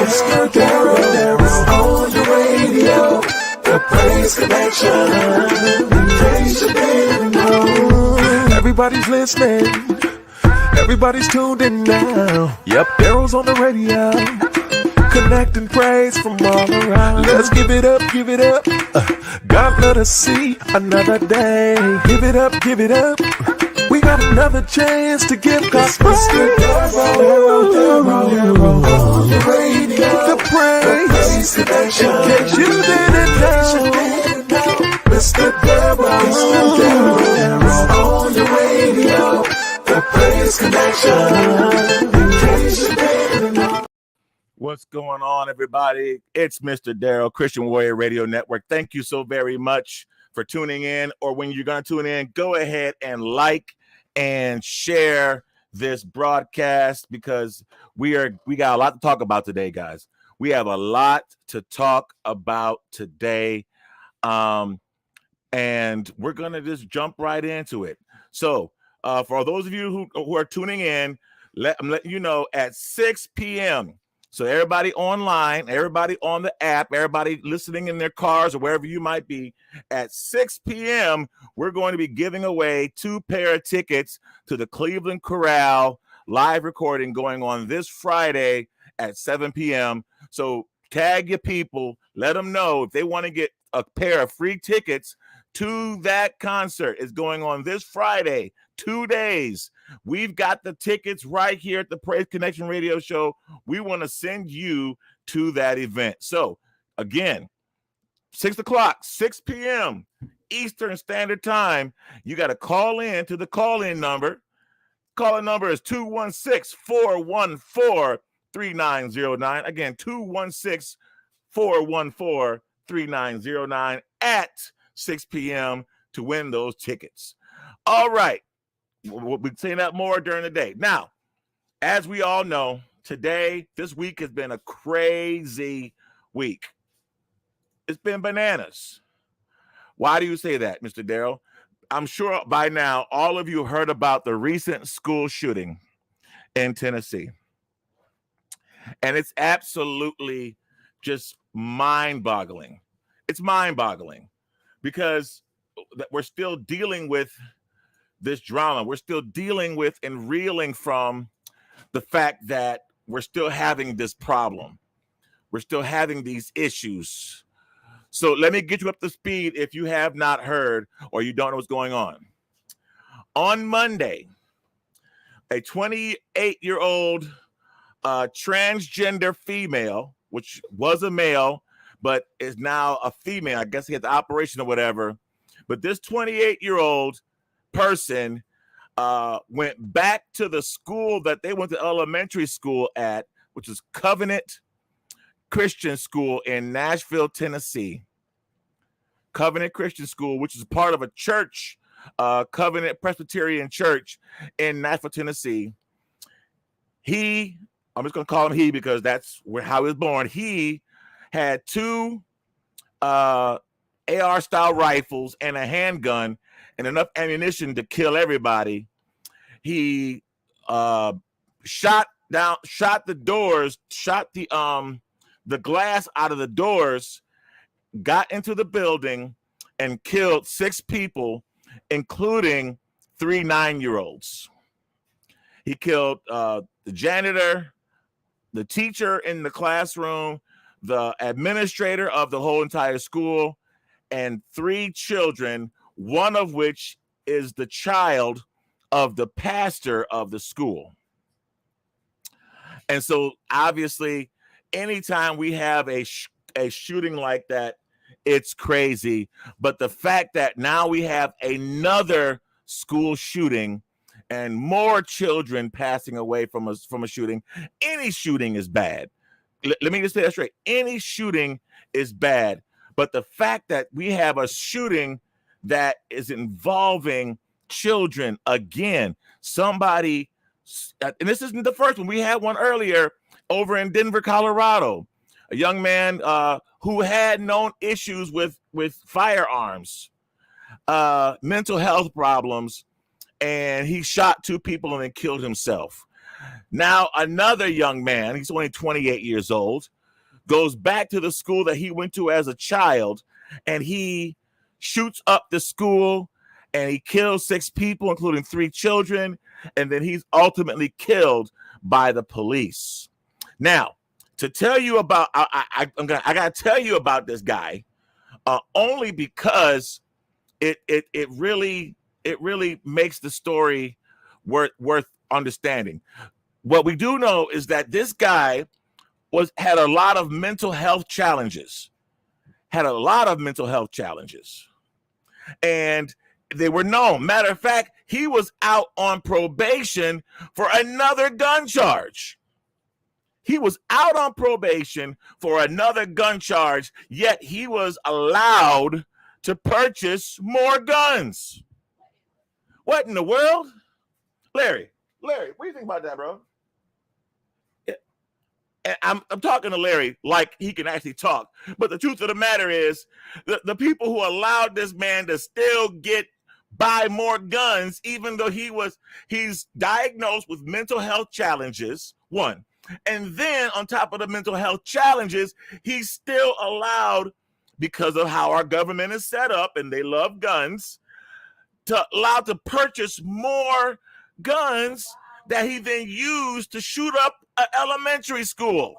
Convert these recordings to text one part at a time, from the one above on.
Mr. Daryl's on the radio. The Praise Connection. In case you didn't know. Everybody's listening. Everybody's tuned in now. Yep, Daryl's on the radio. Connecting praise from all around. Let's give it up, give it up. God let us see another day. Give it up, give it up. We got another chance to give God praise. Darryl on the radio. The praise connection. In case you didn't know. Mr. Darryl on the radio. The praise connection. In case you didn't know. What's going on, everybody? It's Mr. Darryl, Christian Warrior Radio Network. Thank you so very much for tuning in, or when you're going to tune in, go ahead and like and share this broadcast because we got a lot to talk about today, guys. We have a lot to talk about today, and we're going to just jump right into it. So for those of you who are tuning in, I'm letting you know at 6 p.m., so everybody online, everybody on the app, everybody listening in their cars or wherever you might be, at 6 p.m., we're going to be giving away 2 pair of tickets to the Cleveland Choral live recording going on this Friday at 7 p.m. So tag your people, let them know if they want to get a pair of free tickets to that concert. It's going on this Friday, 2 days. We've got the tickets right here at the Praise Connection Radio Show. We want to send you to that event. So again, 6 o'clock, 6 p.m. Eastern Standard Time. You got to call in to the call-in number. Call-in number is 216-414-3909. Again, 216-414-3909 at 6 p.m. to win those tickets. All right. We'll be saying that more during the day. Now, as we all know, this week has been a crazy week. It's been bananas. Why do you say that, Mr. Darryl? I'm sure by now all of you heard about the recent school shooting in Tennessee. And it's absolutely just mind-boggling. It's mind-boggling because we're still dealing with this drama. We're still dealing with and reeling from the fact that we're still having this problem. We're still having these issues. So let me get you up to speed if you have not heard or you don't know what's going on. On Monday, a 28-year-old transgender female, which was a male, but is now a female. I guess he had the operation or whatever. But this 28-year-old person went back to the school that they went to elementary school at, which is Covenant Christian School in Nashville, Tennessee. Covenant Christian School, which is part of a church, Covenant Presbyterian Church in Nashville, Tennessee. I'm just going to call him he because that's how he was born. He had 2 AR-style rifles and a handgun and enough ammunition to kill everybody. He shot the doors, shot the glass out of the doors, got into the building, and killed 6 people, including 3 9-year-olds. He killed the janitor, the teacher in the classroom, the administrator of the whole entire school, and 3 children, one of which is the child of the pastor of the school. And so obviously, anytime we have a shooting like that, it's crazy. But the fact that now we have another school shooting and more children passing away from a shooting, any shooting is bad. Let me just say that straight. Any shooting is bad. But the fact that we have a shooting that is involving children again, somebody, and this isn't the first one. We had one earlier over in Denver, Colorado, a young man who had known issues with firearms, mental health problems, and he shot 2 people and then killed himself. Now another young man, he's only 28 years old, goes back to the school that he went to as a child, and he shoots up the school and he kills 6 people, including 3 children, and then he's ultimately killed by the police. Now, to tell you about, I gotta tell you about this guy, only because it really makes the story worth understanding. What we do know is that this guy had a lot of mental health challenges, and they were known. Matter of fact, he was out on probation for another gun charge. Yet he was allowed to purchase more guns. What in the world? Larry, what do you think about that, bro? And I'm talking to Larry like he can actually talk. But the truth of the matter is, the people who allowed this man to still buy more guns, even though he's diagnosed with mental health challenges, one. And then on top of the mental health challenges, he's still allowed, because of how our government is set up and they love guns, allowed to purchase more guns that he then used to shoot up an elementary school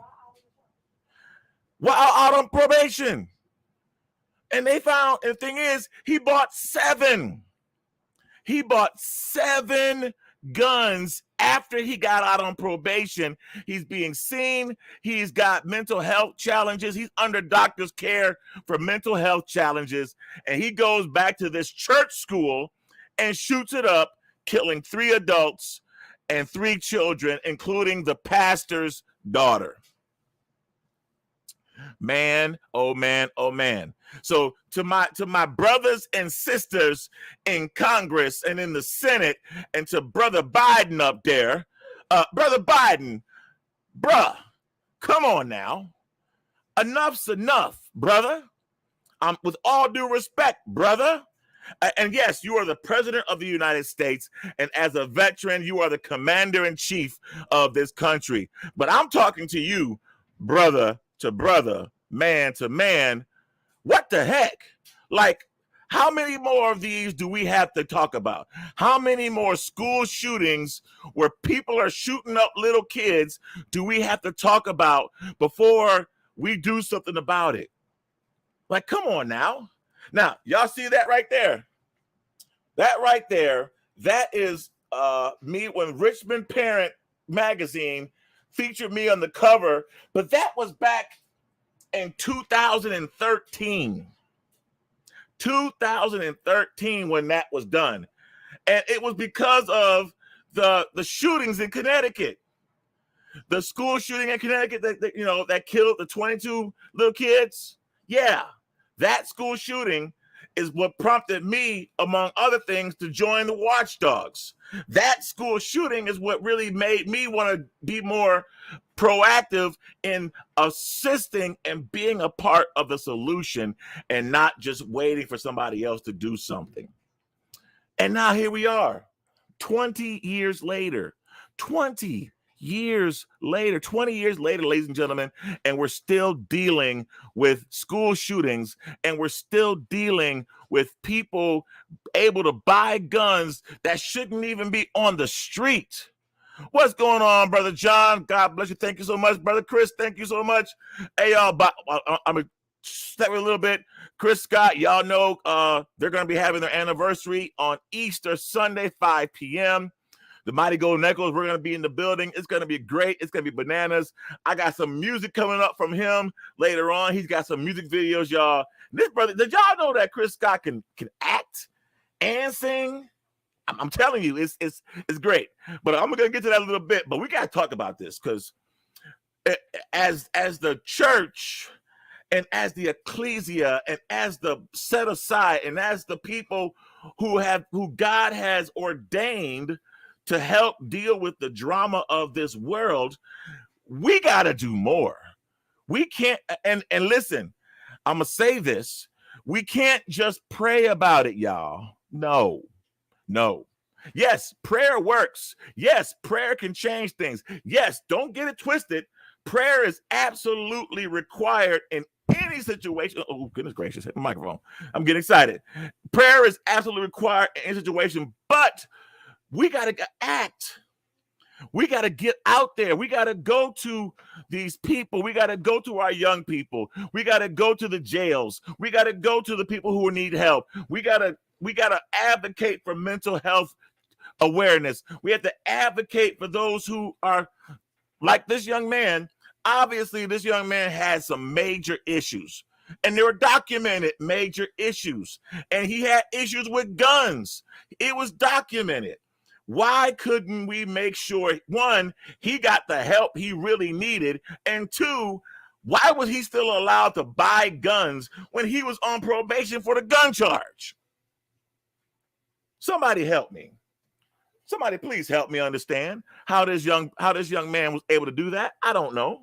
while out on probation. And they found, and the thing is, he bought 7 guns after he got out on probation. He's being seen. He's got mental health challenges. He's under doctor's care for mental health challenges. And he goes back to this church school and shoots it up, killing 3 adults and 3 children, including the pastor's daughter. Man, oh man, oh man. So to my brothers and sisters in Congress and in the Senate, and to Brother Biden up there, Brother Biden, bruh, come on now. Enough's enough, brother. With all due respect, brother. And yes, you are the president of the United States, and as a veteran, you are the commander-in-chief of this country. But I'm talking to you, brother to brother, man to man. What the heck? Like, how many more of these do we have to talk about? How many more school shootings where people are shooting up little kids do we have to talk about before we do something about it? Like, come on now. Now, y'all see that right there? That is me when Richmond Parent magazine featured me on the cover, but that was back in 2013. 2013 when that was done. And it was because of the shootings in Connecticut. The school shooting in Connecticut that killed the 22 little kids. Yeah, that school shooting is what prompted me, among other things, to join the Watchdogs. That school shooting is what really made me want to be more proactive in assisting and being a part of the solution and not just waiting for somebody else to do something. And now here we are, 20 years later, 20 years later, ladies and gentlemen, and we're still dealing with school shootings, and we're still dealing with people able to buy guns that shouldn't even be on the street. What's going on, Brother John? God bless you. Thank you so much. Brother Chris, thank you so much. Hey, y'all, I'm going to step a little bit. Chris Scott, y'all know they're going to be having their anniversary on Easter Sunday, 5 p.m. The Mighty Golden Echoes, we're going to be in the building. It's going to be great. It's going to be bananas. I got some music coming up from him later on. He's got some music videos, y'all. This brother, did y'all know that Chris Scott can act and sing? I'm telling you, it's great. But I'm going to get to that a little bit. But we got to talk about this because as the church and as the ecclesia and as the set aside and as the people who God has ordained to help deal with the drama of this world, we got to do more. We can't, and listen, I'm going to say this. We can't just pray about it, y'all. No. Yes, prayer works. Yes, prayer can change things. Yes, don't get it twisted. Prayer is absolutely required in any situation. Oh, goodness gracious, hit the microphone. I'm getting excited. Prayer is absolutely required in any situation, but we got to act. We got to get out there. We got to go to these people. We got to go to our young people. We got to go to the jails. We got to go to the people who need help. We got to advocate for mental health awareness. We have to advocate for those who are like this young man. Obviously, this young man had some major issues, and they were documented major issues, and he had issues with guns. It was documented. Why couldn't we make sure, one, he got the help he really needed, and two, why was he still allowed to buy guns when he was on probation for the gun charge? Somebody help me. Somebody please help me understand how this young man was able to do that. I don't know.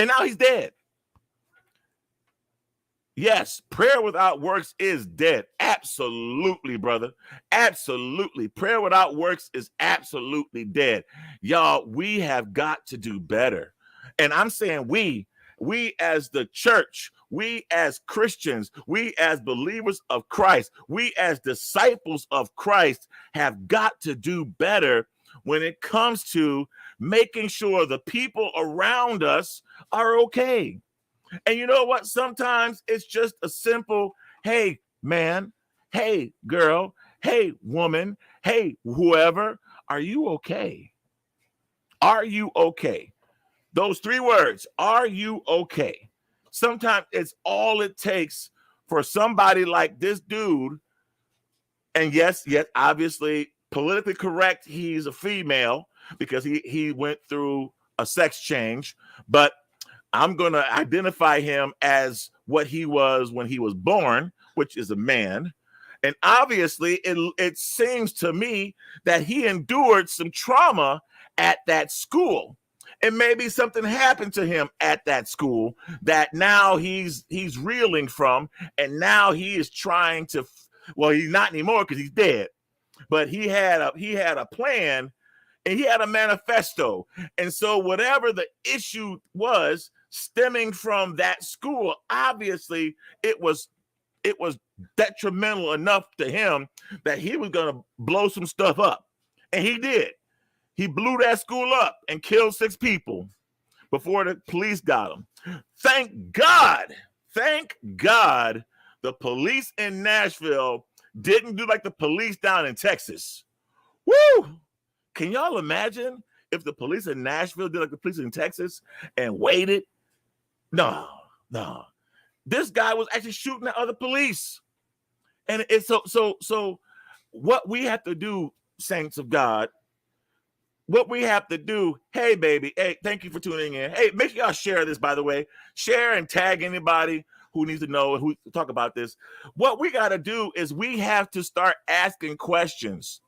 And now he's dead. Yes, prayer without works is dead. Absolutely, brother. Absolutely. Prayer without works is absolutely dead. Y'all, we have got to do better. And I'm saying we as the church, we as Christians, we as believers of Christ, we as disciples of Christ have got to do better when it comes to making sure the people around us are okay. And you know what? Sometimes it's just a simple, hey, man, hey, girl, hey, woman, hey, whoever, are you okay? Are you okay? Those three words, are you okay? Sometimes it's all it takes for somebody like this dude. And yes, obviously, politically correct, he's a female because he went through a sex change, but I'm going to identify him as what he was when he was born, which is a man. And obviously, it seems to me that he endured some trauma at that school. And maybe something happened to him at that school that now he's reeling from. And now he is trying to, well, he's not anymore because he's dead. But he had a plan and he had a manifesto. And so whatever the issue was stemming from that school, obviously it was detrimental enough to him that he was going to blow some stuff up. And he did. He blew that school up and killed 6 people before the police got him. Thank God the police in Nashville didn't do like the police down in Texas. Woo! Can y'all imagine if the police in Nashville did like the police in Texas and waited? No. This guy was actually shooting at other police. And it's so what we have to do, saints of God, what we have to do, hey, baby, hey, thank you for tuning in. Hey, make sure y'all share this, by the way. Share and tag anybody who needs to know, who talk about this. What we got to do is we have to start asking questions.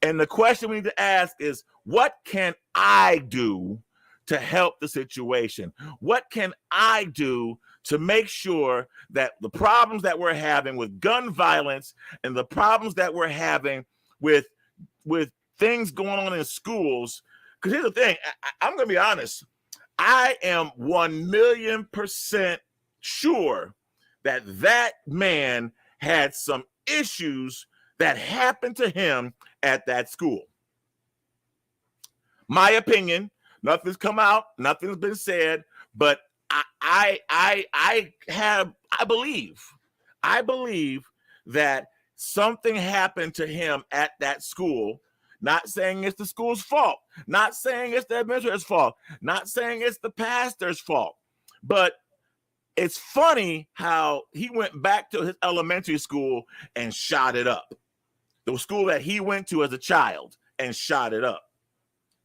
And the question we need to ask is, what can I do to help the situation? What can I do to make sure that the problems that we're having with gun violence and the problems that we're having with things going on in schools? Because here's the thing, I'm going to be honest. I am 1,000,000% sure that man had some issues that happened to him at that school. My opinion, nothing's come out, nothing's been said, but I believe that something happened to him at that school. Not saying it's the school's fault, not saying it's the administrator's fault, not saying it's the pastor's fault, but it's funny how he went back to his elementary school and shot it up. The school that he went to as a child and shot it up.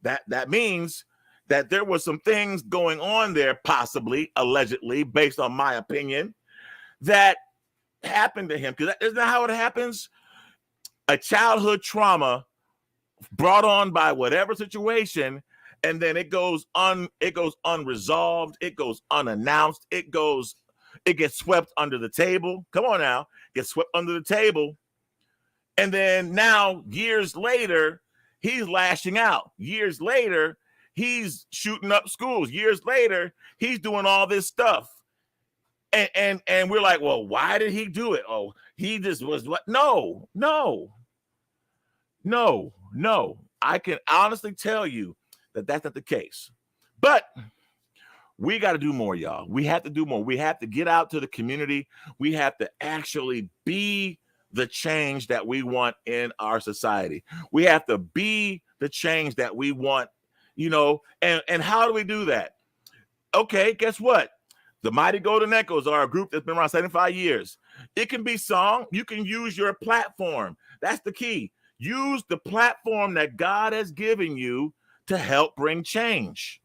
That means that there were some things going on there, possibly, allegedly, based on my opinion, that happened to him. Because isn't that how it happens? A childhood trauma brought on by whatever situation, and then it goes unresolved, it goes unannounced, it gets swept under the table. Come on now, gets swept under the table. And then now, years later, he's lashing out. Years later, he's shooting up schools. Years later, he's doing all this stuff. And we're like, well, why did he do it? Oh, he just was like, no. I can honestly tell you that that's not the case. But we got to do more, y'all. We have to do more. We have to get out to the community. We have to actually be the change that we want in our society. We have to be the change that we want, and how do we do that? Okay, guess what? The Mighty Golden Echoes are a group that's been around 75 years. It can be song. You can use your platform. That's the key. Use the platform that God has given you to help bring change.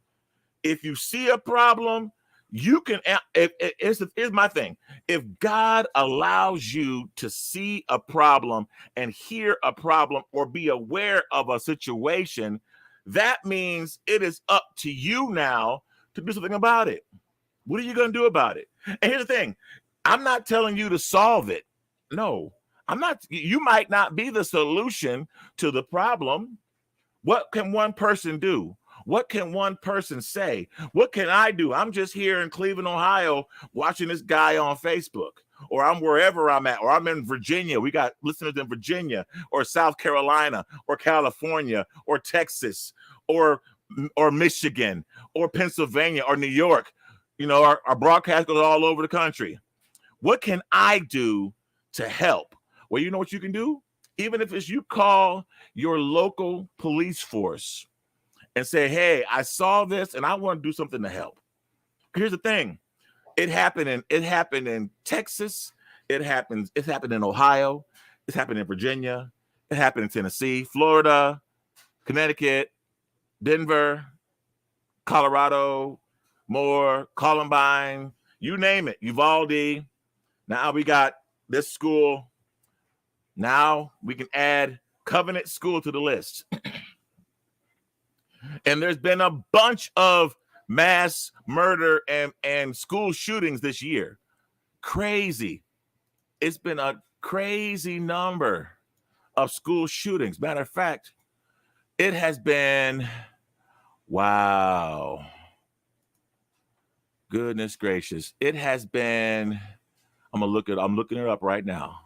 If you see a problem, you can. Here's my thing. If God allows you to see a problem and hear a problem or be aware of a situation, that means it is up to you now to do something about it. What are you going to do about it? And here's the thing. I'm not telling you to solve it. No, I'm not. You might not be the solution to the problem. What can one person do? What can one person say? What can I do? I'm just here in Cleveland, Ohio, watching this guy on Facebook, or I'm wherever I'm at, or I'm in Virginia. We got listeners in Virginia, or South Carolina, or California, or Texas, or Michigan, or Pennsylvania, or New York. Our broadcast goes all over the country. What can I do to help? Well, you know what you can do? Even if it's you call your local police force and say, hey, I saw this and I want to do something to help. Here's the thing. It happened in Texas. It happened in Ohio. It's happened in Virginia. It happened in Tennessee, Florida, Connecticut, Denver, Colorado, Moore, Columbine, you name it, Uvalde. Now we got this school. Now we can add Covenant School to the list. And there's been a bunch of mass murder and school shootings this year. Crazy. It's been a crazy number of school shootings. Matter of fact, it has been, wow. Goodness gracious. It has been, I'm looking it up right now.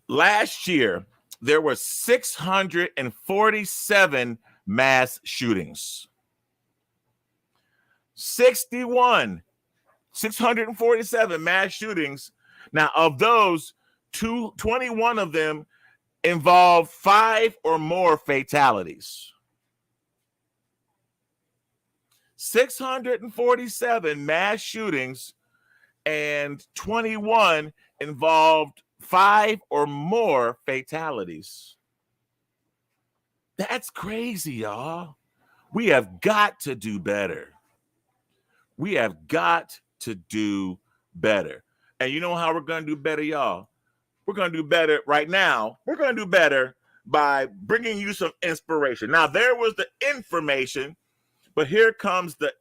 Last year, there were 647 mass shootings. 647 mass shootings. Now, of those, 21 of them involve 5 or more fatalities. 647 mass shootings and 21 involved 5 or more fatalities. That's crazy, y'all. We have got to do better. We have got to do better. And you know how we're going to do better, y'all? We're going to do better right now. We're going to do better by bringing you some inspiration. Now, there was the information, but here comes the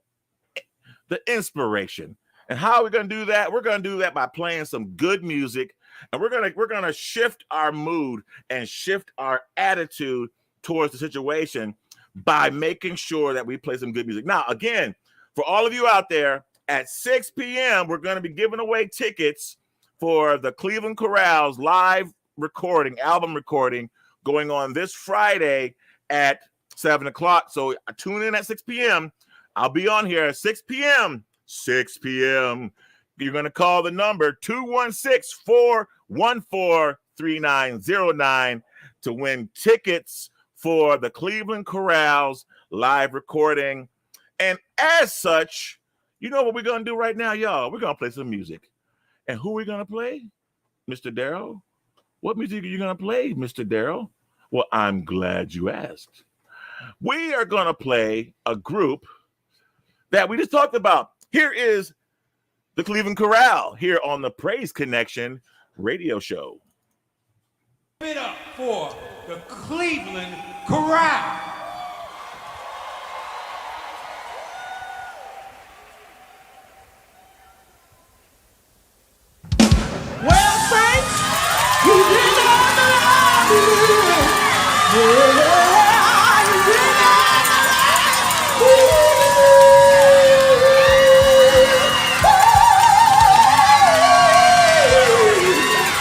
inspiration. And how are we going to do that? We're going to do that by playing some good music, and we're going to shift our mood and shift our attitude towards the situation by making sure that we play some good music. Now, again, for all of you out there, at 6 p.m., we're going to be giving away tickets for the Cleveland Choral's live recording, album recording, going on this Friday at 7 o'clock. So tune in at 6 p.m. I'll be on here at 6 p.m. 6 p.m. You're going to call the number 216-414-3909 to win tickets for the Cleveland Choral's live recording. And as such, you know what we're going to do right now, y'all? We're going to play some music. And who are we going to play? Mr. Darrell? What music are you going to play, Mr. Darrell? Well, I'm glad you asked. We are going to play a group that we just talked about. Here is the Cleveland Choral here on the Praise Connection radio show. Give it up for the Cleveland Choral. Well, saints, he did all the Lord. Yeah, he did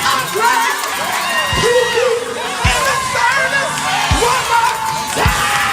I'm glad to be in the service one more time.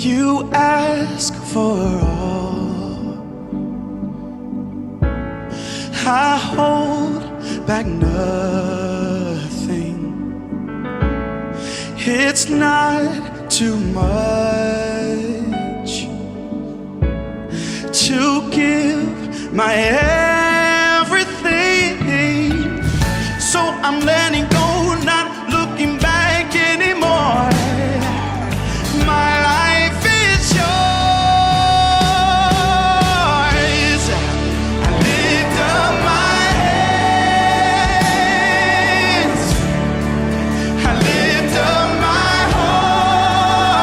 You ask for all. I hold back nothing. It's not too much to give my everything. So I'm letting go, not looking back anymore. My life is yours. I lift up my hands. I lift up my heart,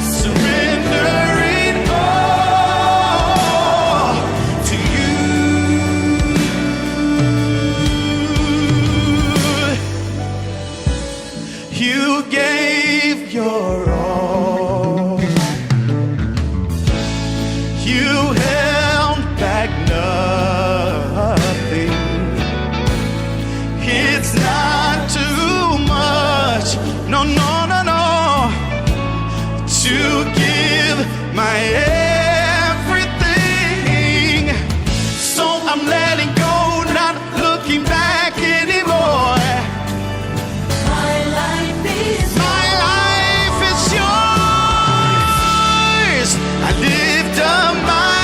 surrendering all to you. You gave your all. You held back nothing. It's not too much, no, no, no, no, to give my everything. So I'm letting go, not looking back anymore. My life is My life is yours. I lift up my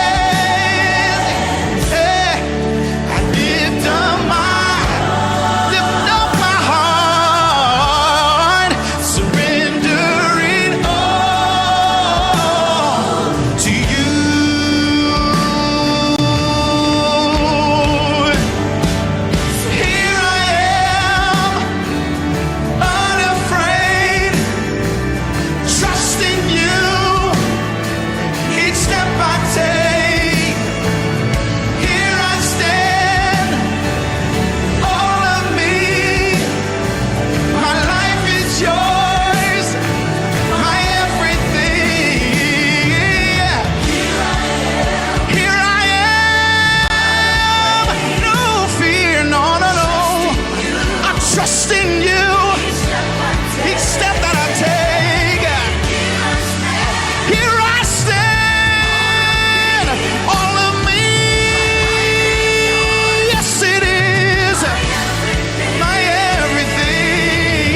hands. Hey, I lift up my heart, surrendering all to you. Here I am, unafraid, trusting you. Each step I take, here I stand, all of me. My life is yours, my everything. Here I am, no fear, no, no, no. I'm trusting you. Each step that I take, here I stand, all of me. Yes, it is my everything.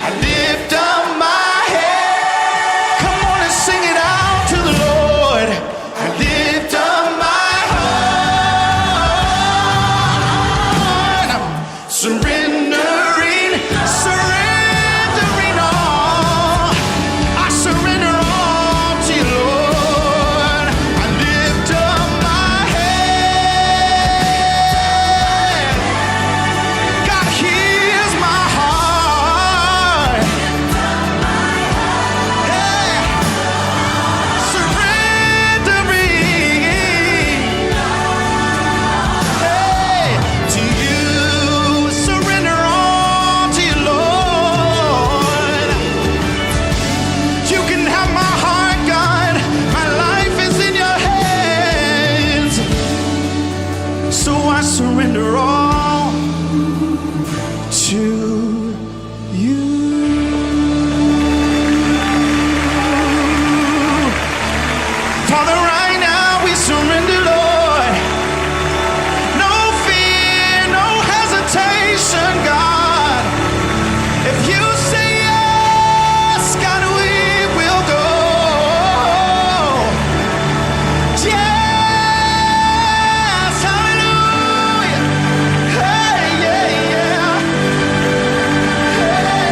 I lift up my head. Come on and sing it out to the Lord. I lift up my heart, surrendering, surrendering all. I surrender all to you, Lord. I lift up my head. God, here's my heart. Hey, surrendering. Hey, to you, surrender all to you, Lord. You can have my heart, God. My life is in your hands. So I surrender all to you. Father, right now we surrender, Lord. No fear, no hesitation, God. If you say yes, God, we will go. Yes, hallelujah. Hey, yeah, yeah. Hey.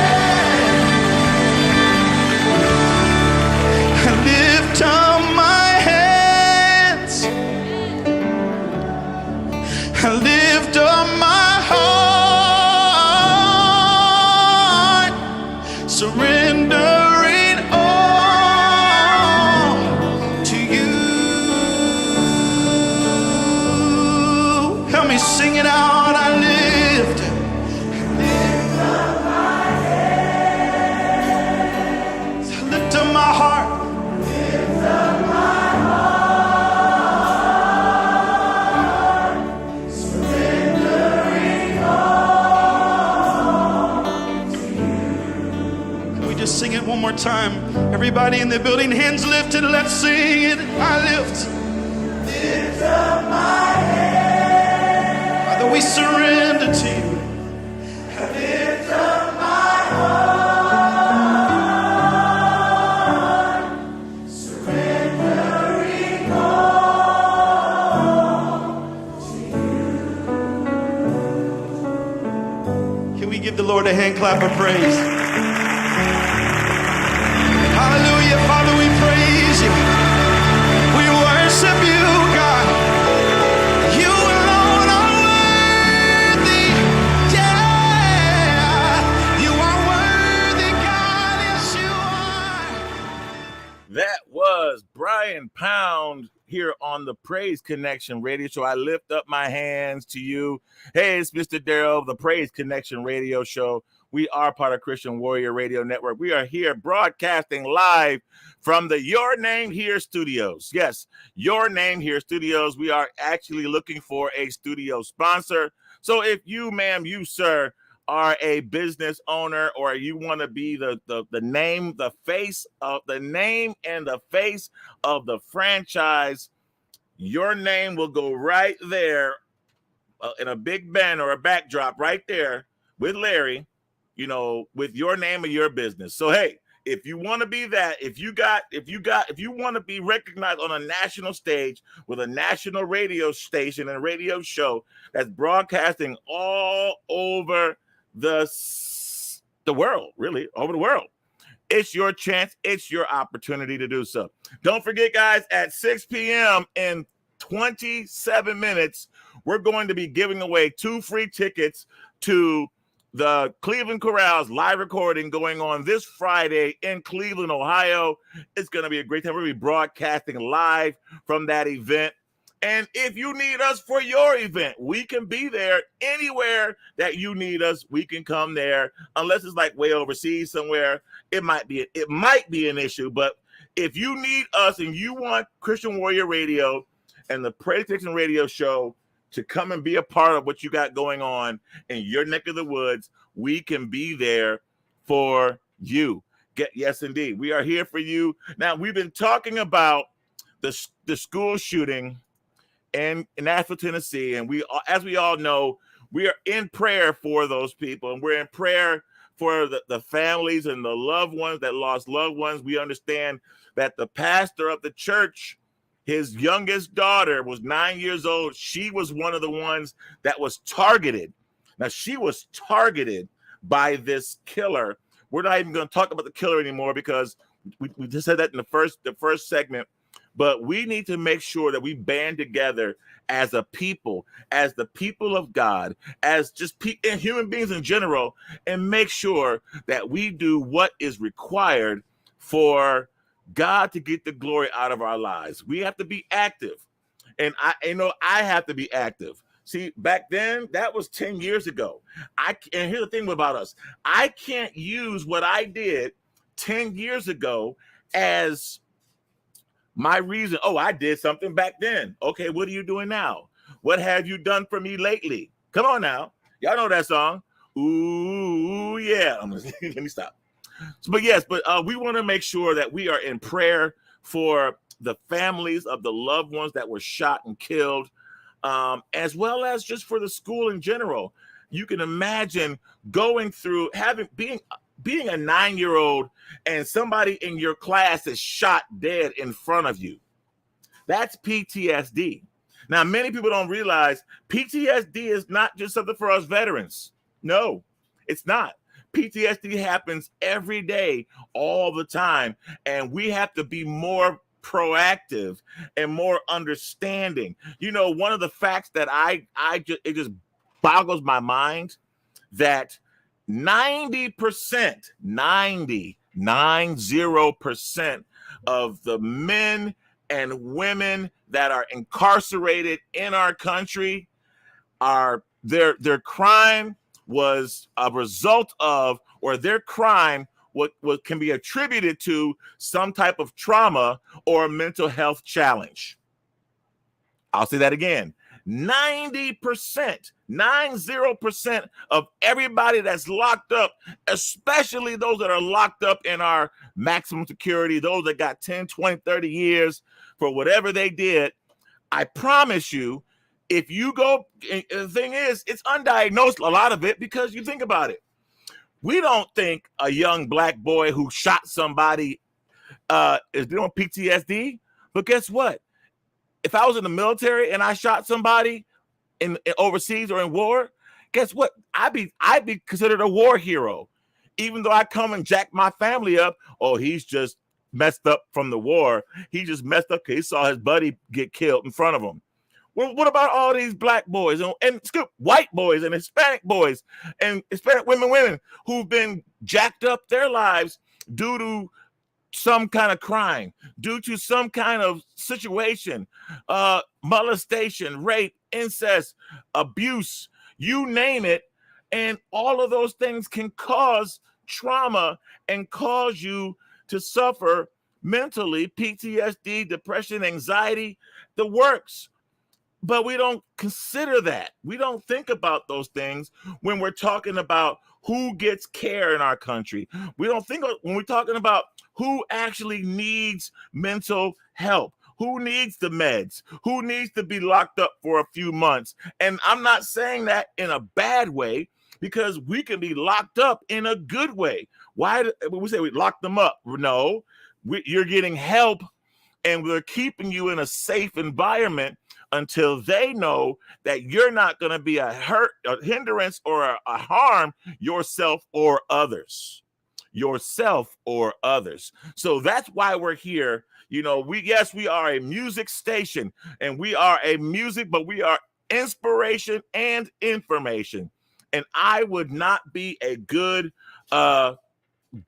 I lift up my hands. I lift up my heart, surrendering all to you. Help me sing it out. I lift up my hands. I lift up my heart. Lift up my heart, surrendering all to you. more time. Everybody in the building, hands lifted, let's sing it. I lift up my head. Father, we surrender to you. I lift up my heart, surrendering all to you. Can we give the Lord a hand clap of praise? Hallelujah, Father, we praise you. We worship you, God. You alone are worthy. Yeah, you are worthy, God. Yes, you are. That was Brian Pound here on the Praise Connection Radio Show. I lift up my hands to you. Hey, it's Mr. Darrell, the Praise Connection Radio Show. We are part of Christian Warrior Radio Network. We are here broadcasting live from the Your Name Here studios. Yes, Your Name Here studios. We are actually looking for a studio sponsor. So if you, ma'am, you, sir, are a business owner, or you want to be the name, the face of the name and the face of the franchise, your name will go right there in a big banner or a backdrop right there with Larry, you know, with your name of your business. So, hey, if you want to be that, if you want to be recognized on a national stage with a national radio station and radio show that's broadcasting all over the world, really, over the world, it's your chance. It's your opportunity to do so. Don't forget, guys, at 6 p.m. in 27 minutes, we're going to be giving away 2 free tickets to the Cleveland Choral's live recording going on this Friday in Cleveland, Ohio. It's going to be a great time. We'll be broadcasting live from that event. And if you need us for your event, we can be there anywhere that you need us. We can come there, unless it's like way overseas somewhere. It might be an issue, but if you need us and you want Christian Warrior Radio and the Praise Connection Radio Show to come and be a part of what you got going on in your neck of the woods, we can be there for you. Yes, indeed. We are here for you. Now, we've been talking about the school shooting in Nashville, Tennessee, and as we all know, we are in prayer for those people, and we're in prayer for the families and the loved ones that lost loved ones. We understand that the pastor of the church, his youngest daughter was 9 years old. She was one of the ones that was targeted. Now, she was targeted by this killer. We're not even going to talk about the killer anymore because we just said that in the first segment. But we need to make sure that we band together as a people, as the people of God, as just and human beings in general, and make sure that we do what is required for God to get the glory out of our lives. We have to be active. And I have to be active. See, back then, that was 10 years ago. And here's the thing about us. I can't use what I did 10 years ago as my reason. Oh, I did something back then. Okay, what are you doing now? What have you done for me lately? Come on now. Y'all know that song. Ooh, yeah. Let me stop. But we want to make sure that we are in prayer for the families of the loved ones that were shot and killed, as well as just for the school in general. You can imagine going through being a 9-year-old and somebody in your class is shot dead in front of you. That's PTSD. Now, many people don't realize PTSD is not just something for us veterans. No, it's not. PTSD happens every day, all the time, and we have to be more proactive and more understanding. You know, one of the facts that it just boggles my mind that 90% of the men and women that are incarcerated in our country are their crime was a result of, or their crime what can be attributed to some type of trauma or mental health challenge. I'll say that again. 90% of everybody that's locked up, especially those that are locked up in our maximum security, those that got 10, 20, 30 years for whatever they did, I promise you, if you go, the thing is, it's undiagnosed, a lot of it, because you think about it. We don't think a young black boy who shot somebody is doing PTSD, but guess what? If I was in the military and I shot somebody in overseas or in war, guess what? I'd be considered a war hero, even though I come and jack my family up. Oh, he's just messed up from the war. He just messed up because he saw his buddy get killed in front of him. Well, what about all these black boys and white boys and Hispanic boys and Hispanic women who've been jacked up their lives due to some kind of crime, due to some kind of situation, molestation, rape, incest, abuse, you name it. And all of those things can cause trauma and cause you to suffer mentally, PTSD, depression, anxiety, the works. But we don't consider that. We don't think about those things when we're talking about who gets care in our country. We don't think when we're talking about who actually needs mental help, who needs the meds, who needs to be locked up for a few months. And I'm not saying that in a bad way, because we can be locked up in a good way. Why we say we lock them up? No, you're getting help, and we're keeping you in a safe environment until they know that you're not going to be a hindrance, or a harm yourself or others. So that's why we're here. We are a music station, and we are a music, but we are inspiration and information. And I would not be a good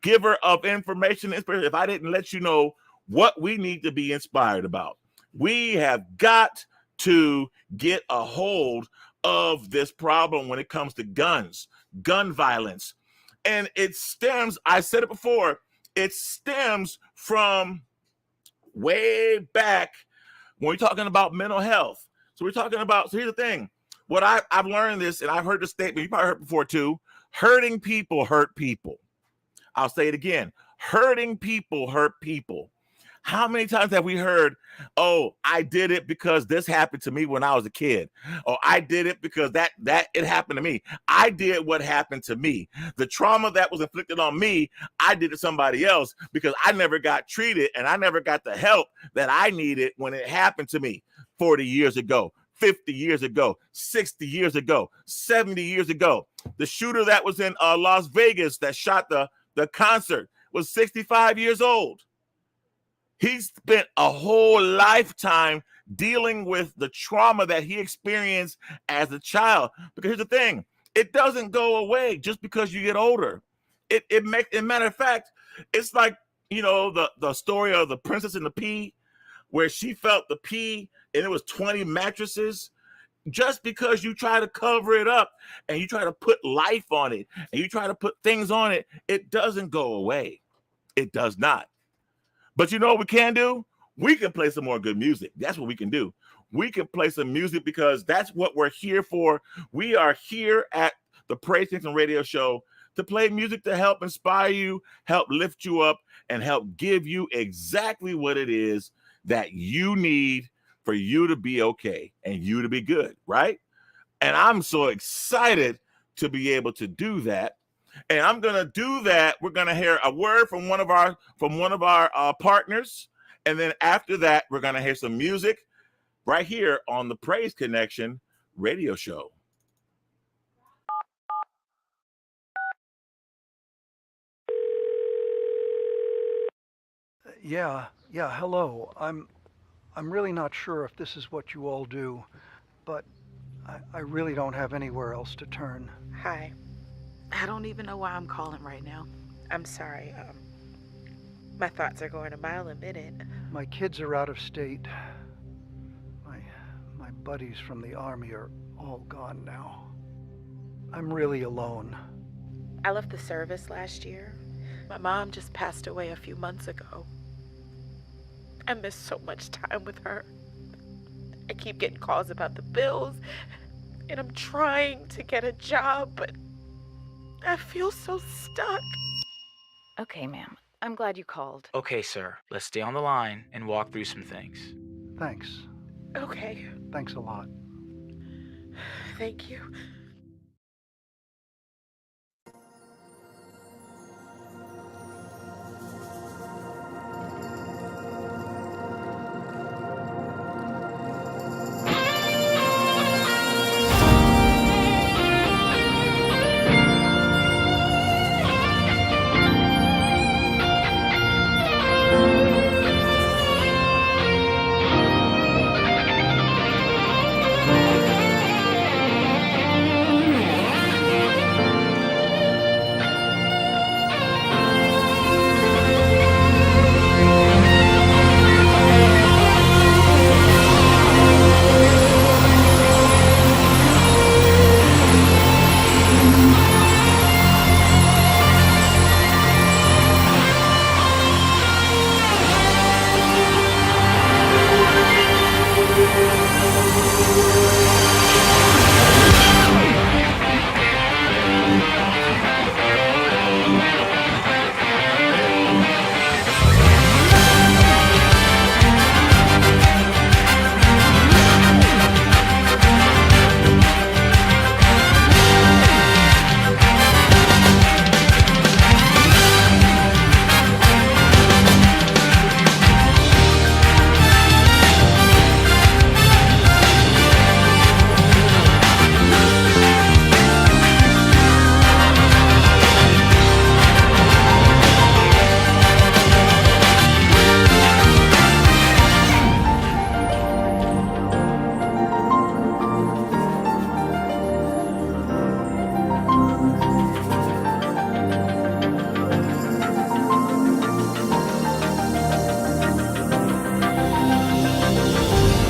giver of information if I didn't let you know what we need to be inspired about. We have got to get a hold of this problem when it comes to guns, gun violence. And it stems, I said it before, it stems from way back when we're talking about mental health. So here's the thing. What I've learned this, and I've heard the statement, you probably heard it before too, hurting people hurt people. I'll say it again. Hurting people hurt people. How many times have we heard, oh, I did it because this happened to me when I was a kid. Or I did it because that it happened to me. I did what happened to me. The trauma that was inflicted on me, I did to somebody else because I never got treated and I never got the help that I needed when it happened to me 40 years ago, 50 years ago, 60 years ago, 70 years ago. The shooter that was in Las Vegas that shot the concert was 65 years old. He spent a whole lifetime dealing with the trauma that he experienced as a child. Because here's the thing, it doesn't go away just because you get older. Matter of fact, it's like, the story of the Princess and the Pea, where she felt the pea and it was 20 mattresses. Just because you try to cover it up and you try to put life on it and you try to put things on it, it doesn't go away. It does not. But you know what we can do? We can play some more good music. That's what we can do. We can play some music because that's what we're here for. We are here at the Praise Kingston Radio Show to play music to help inspire you, help lift you up, and help give you exactly what it is that you need for you to be okay and you to be good, right? And I'm so excited to be able to do that. And I'm gonna do that. We're gonna hear a word from one of our partners, and then after that, we're gonna hear some music right here on the Praise Connection Radio Show. Yeah. Hello. I'm really not sure if this is what you all do, but I really don't have anywhere else to turn. Hi. I don't even know why I'm calling right now. I'm sorry. My thoughts are going a mile a minute. My kids are out of state. My buddies from the army are all gone now. I'm really alone. I left the service last year. My mom just passed away a few months ago. I missed so much time with her. I keep getting calls about the bills, and I'm trying to get a job, but I feel so stuck. Okay, ma'am. I'm glad you called. Okay, sir. Let's stay on the line and walk through some things. Thanks. Okay, Thanks a lot. thank you.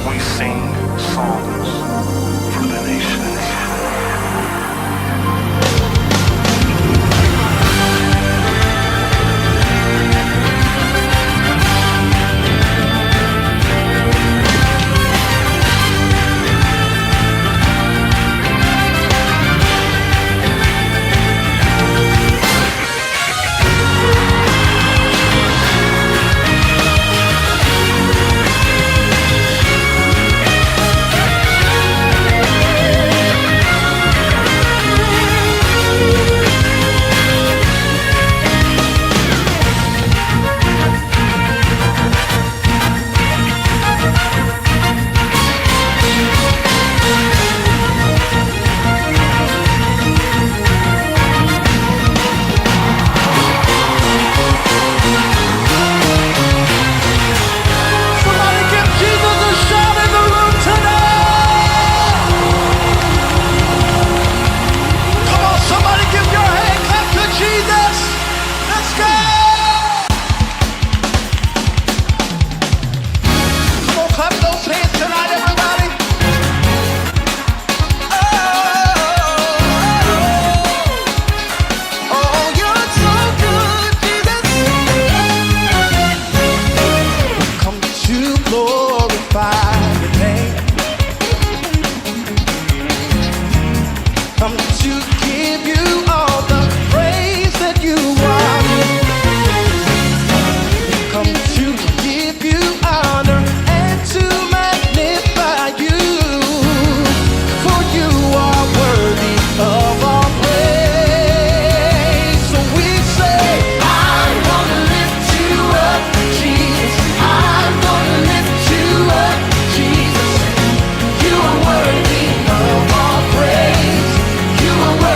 We sing songs for the nations. Somebody give Jesus a shout in the room tonight. Come on, somebody give your hand clap to Jesus. Let's go. Come on, clap those hands tonight, everybody. Oh, you're so good, Jesus. Come to glorify your name. Come to give you all the praise that you want. Come to give you honor and to magnify you. For you are worthy of all praise. So we say, I'm gonna lift you up, Jesus. I'm gonna lift you up, Jesus. You are worthy of all praise. You are worthy.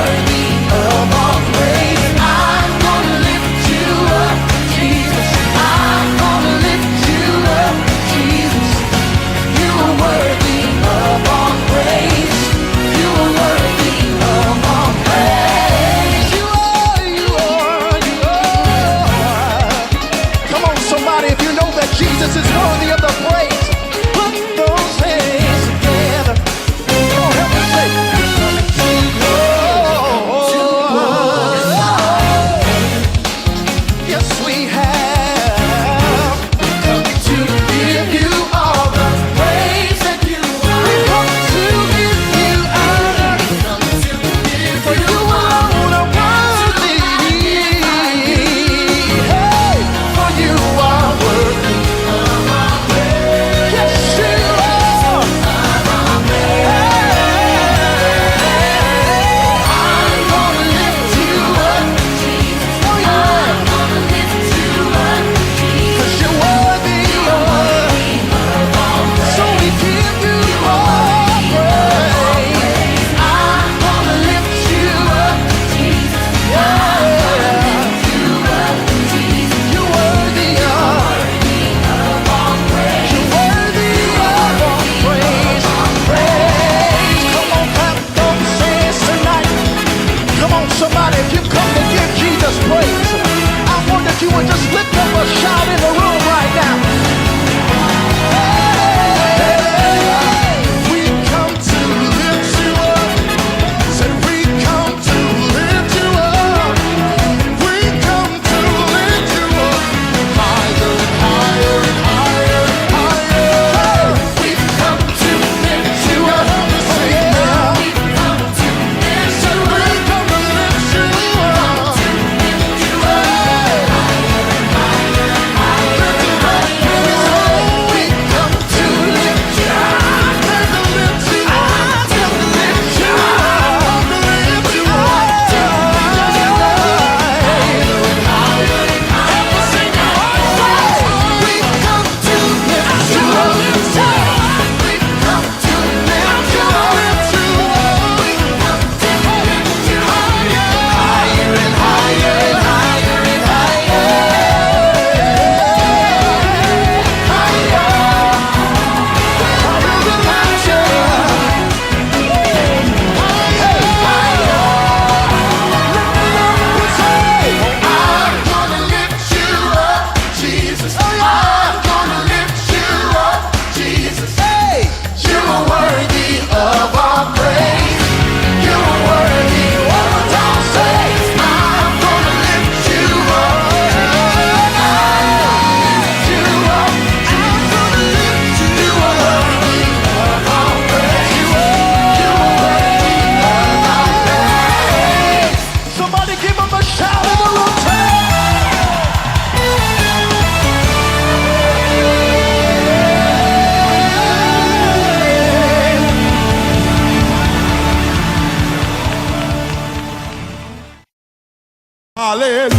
Hallelujah,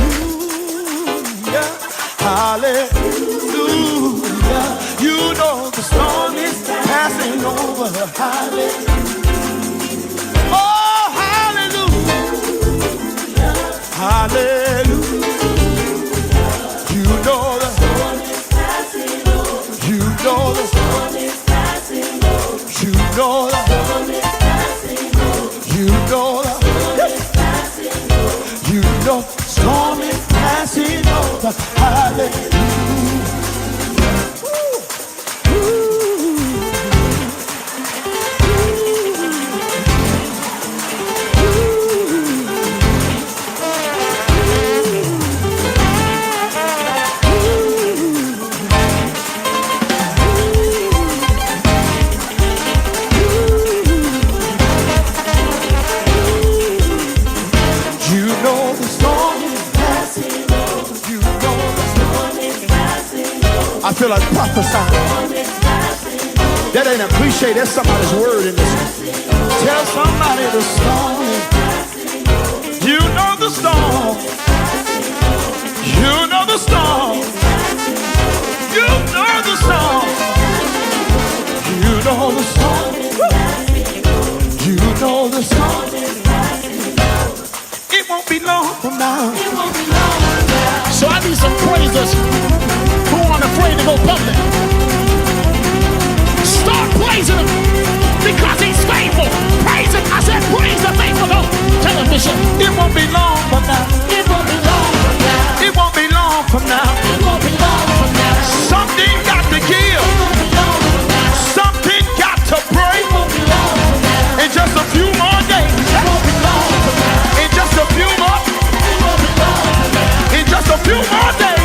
hallelujah. You know the storm is passing over. Hallelujah. Oh, hallelujah, hallelujah. You know the storm is passing over. You know the storm is passing over. You know the storm is passing over. You know the storm is passing over. You know storm is passing over. Hallelujah. I feel like prophesying. That ain't a cliche, that's somebody's word in this. Tell somebody the storm. You know the storm. You know the storm. You know the storm. You know the storm. You know the storm. It won't be long from now. So I need some praisers who aren't afraid to go public. Start praising him because he's faithful. Praise him. I said praise the faithful. Don't tell him, Bishop. It won't be long from now. It won't be long from now. It won't be long from now. It won't be long from now. Something got to give. It won't be long from now. Something got to break. It won't be long from now. In just a few more days. It won't be long from now. In just a few more. It won't be long from now. In just a few more days.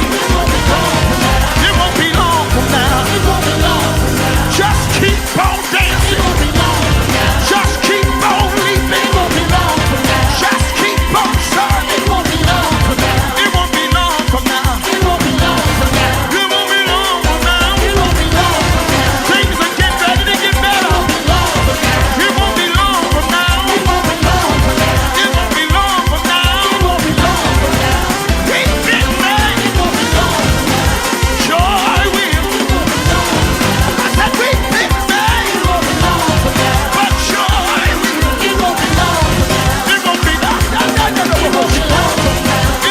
It won't be long from now. It won't be long from now. Just keep on dancing. It won't be long from now. Just keep on leaping. It won't be long from now. Just keep on serving. It won't be long from now. It won't be long from now. It won't be long from now. It won't be long from now. It won't be long from now. Things are getting ready to get better. It won't be long from now. It won't be long from now. It won't be long from now. It won't be long from now. Keep it ready. It won't be long from now. Joy will. I said we pick back. It won't be long from now. But joy will. It won't be long from now. It won't be long. It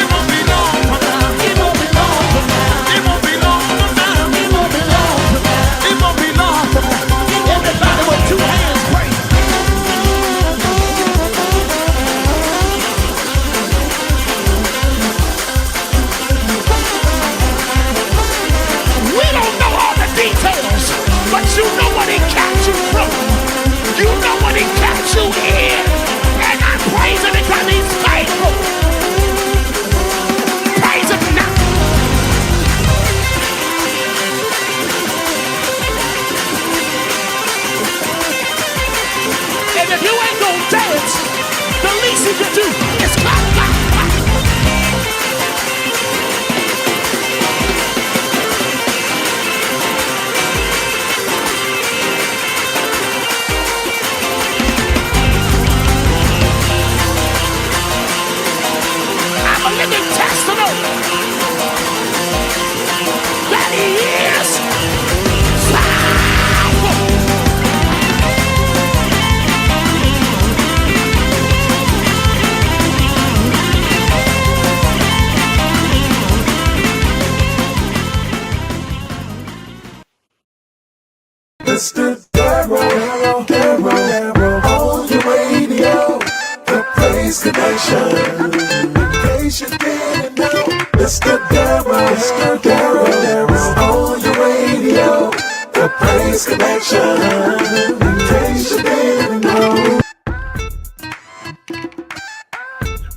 won't be long from now. It won't be long from now. It won't be long from now. It won't be long from now. It won't be long from now. It won't be long from now. Everybody with two hands pray. We don't know all the details, but you know what he kept you from. You know what he kept you in. And I praise him because he's faithful. Praise him now. And if you ain't gonna dance, the least you can do is clap, clap, clap. I'm a living testimony that he is faithful. Mr. Darrow, on the radio, the Praise Connection. In case you didn't know, Mr. Darrow, on the radio, the Praise Connection. In case you didn't know.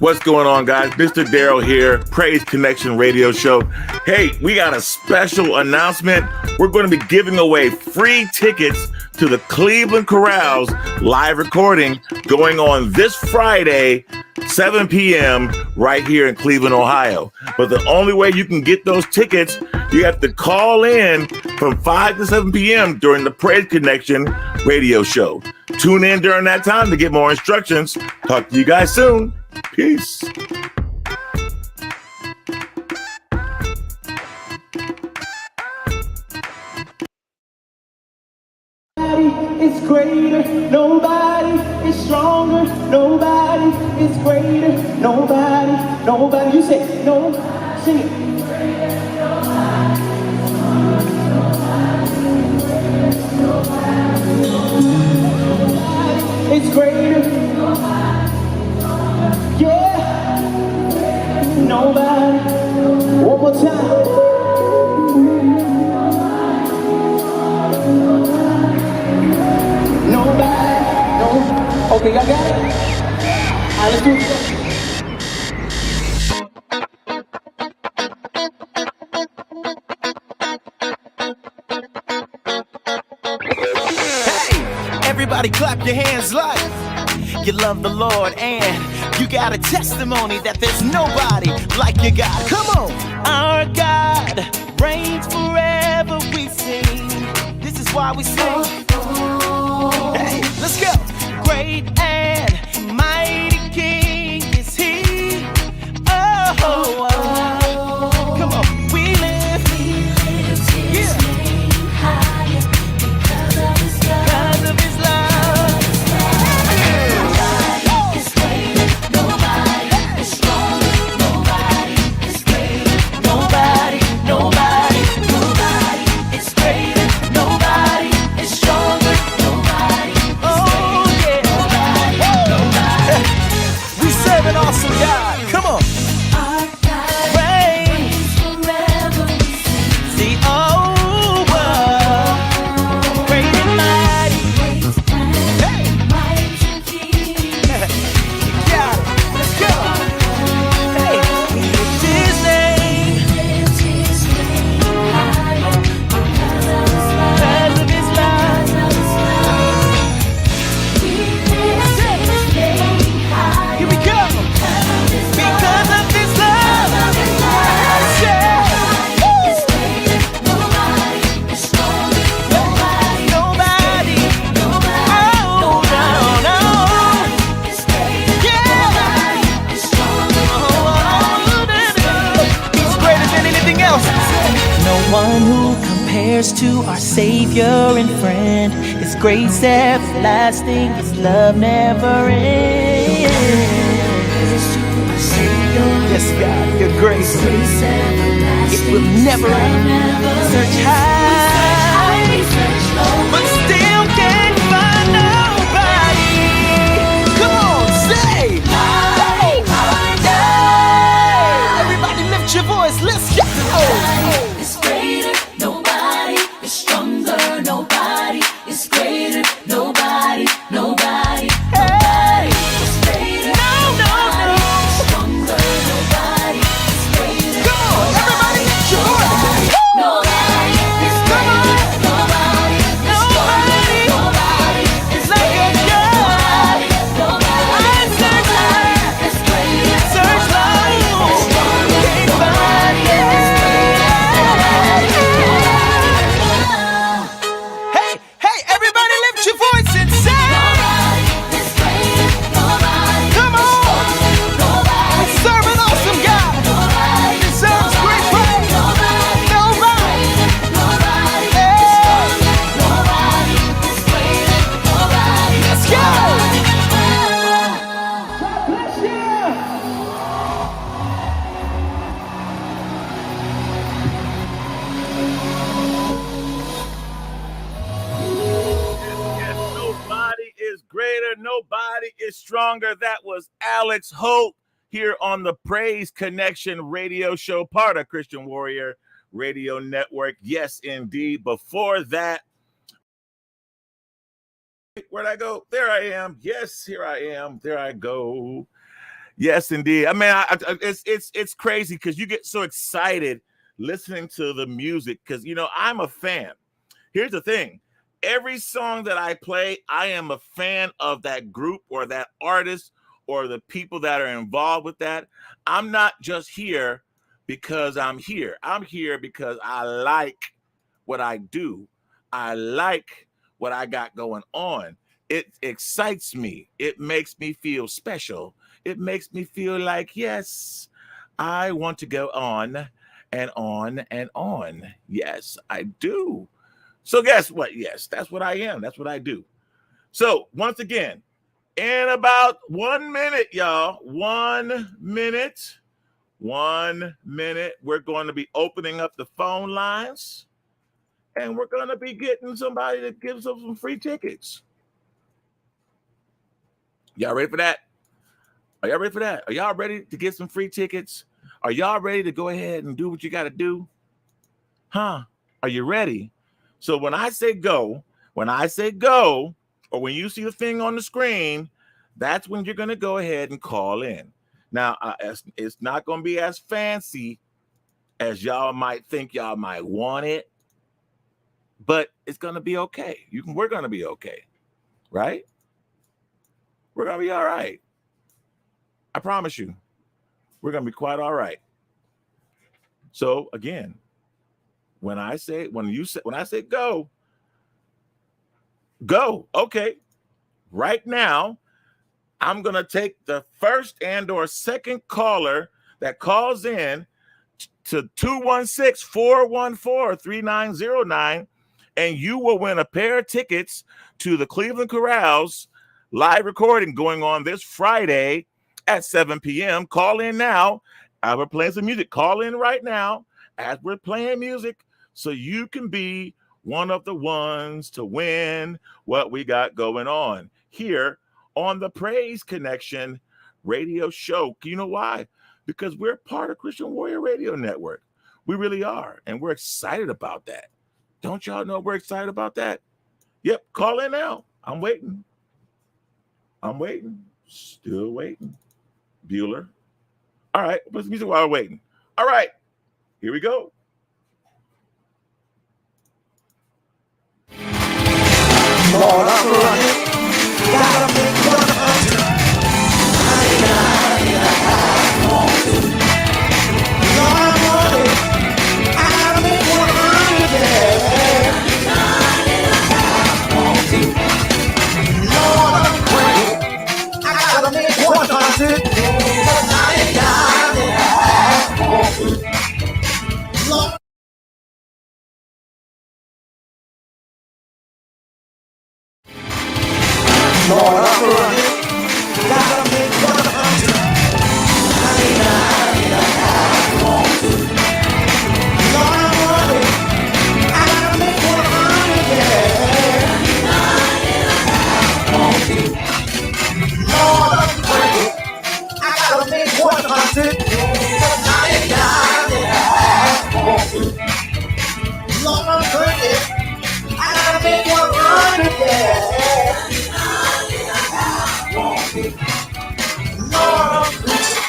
What's going on, guys? Mr. Darrow here, Praise Connection Radio Show. Hey, we got a special announcement. We're going to be giving away free tickets to the Cleveland Choral's live recording going on this Friday, 7 p.m. right here in Cleveland, Ohio. But the only way you can get those tickets, you have to call in from 5 to 7 p.m. during the Praise Connection Radio Show. Tune in during that time to get more instructions. Talk to you guys soon. Peace. greater, nobody is stronger, nobody is greater, nobody, you say, no, sing it. It's greater, yeah, nobody, one more time. Nobody, no. Okay, y'all got it? All right, let's do it. Hey, everybody clap your hands like you love the Lord and you got a testimony that there's nobody like your God. Come on. Our God reigns forever, we sing. This is why we sing. Hey, let's go. Great and mighty King is He. Oh, come on. We lift His name higher because of His love. Nobody is greater. Nobody is stronger. Nobody is greater. Nobody is greater. Nobody is stronger. Nobody. We serve an awesome God. Come on. Reigns forever. See, oh, great and mighty. Hey. Yeah, let's go. Hey, lift His name. Because of His love. Here we go. Because of His love. Nobody. Oh, no. He's greater than anything else. No one who compares to our Savior and friend. His grace everlasting, His love never ends. Yes, God, your grace, it will never end. Search high, but still can't find nobody. Come on, say, hey, everybody lift your voice, let's go. Nobody is greater, nobody is stronger, nobody is greater, nobody. Hey, is greater, no. Stronger, nobody is greater. Come on, everybody lift your voice. Nobody is greater, nobody is stronger, nobody is like a God. I search high, is greater, search low, can't find it. Hey, everybody lift your voice and say, come on, we serve an awesome God. He deserves great praise. Nobody. Let's go. God bless you. Yes, nobody is greater, nobody is stronger. That was Alex Hope here on the Praise Connection radio show, part of Christian Warrior Radio Network. Yes, indeed. Before that, where'd I go? There I am. Yes, here I am. There I go. Yes, indeed. I mean, it's crazy because you get so excited listening to the music because, I'm a fan. Here's the thing. Every song that I play, I am a fan of that group or that artist or the people that are involved with that. I'm not just here because I'm here. I'm here because I like what I do. I like what I got going on. It excites me. It makes me feel special. It makes me feel like, yes, I want to go on and on and on. Yes, I do. So guess what? Yes, that's what I am. That's what I do. So once again, in about 1 minute, y'all, 1 minute, 1 minute, we're going to be opening up the phone lines and we're going to be getting somebody that gives us some free tickets. Y'all ready for that? Are y'all ready for that? Are y'all ready to get some free tickets? Are y'all ready to go ahead and do what you got to do? Huh? Are you ready? So when I say go, or when you see the thing on the screen, that's when you're going to go ahead and call in. Now, it's not going to be as fancy as y'all might think y'all might want it, but it's going to be okay. We're going to be okay, right? We're going to be all right. I promise you, we're going to be quite all right. So again, when I say go, go. Okay. Right now, I'm going to take the first and or second caller that calls in to 216-414-3909, and you will win a pair of tickets to the Cleveland Choral's live recording going on this Friday at 7 p.m. Call in now. We're playing some music. Call in right now as we're playing music so you can be one of the ones to win what we got going on here on the Praise Connection radio show. You know why? Because we're part of Christian Warrior Radio Network. We really are. And we're excited about that. Don't y'all know we're excited about that? Yep. Call in now. I'm waiting. Still waiting. Bueller. All right. What's the music while we're waiting? All right. Here we go. Lord, I'm running. Gotta make 100. Lord, I'm running. I gotta make 100. Lord, I'm praying. I gotta make 100. Lord, Lord, I'm running. Gotta make 100. Lord, I'm running. I gotta make 100. Lord, I'm praying. I gotta make 100. Lord, I'm praying. I gotta make 100. Lord, I'm preaching.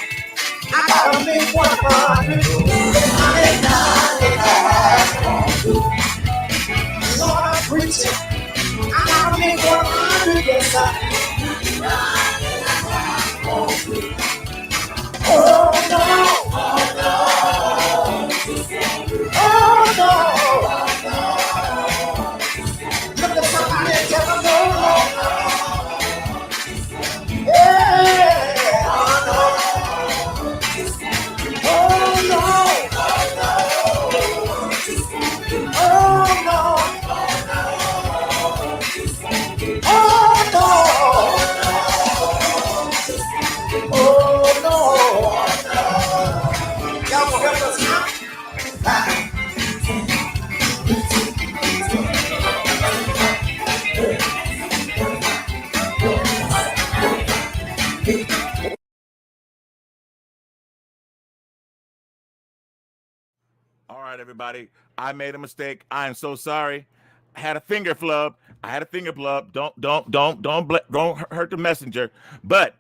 I gotta make 100. Lord, I'm preaching. I gotta make 100. Yes, I. Oh no. Oh no. Look at somebody and tell them no. Yeah. Oh no. Oh no. Oh no. Oh no. Oh no. Y'all gonna help us now? All right, everybody. I made a mistake. I am so sorry. I had a finger flub. Don't hurt the messenger. But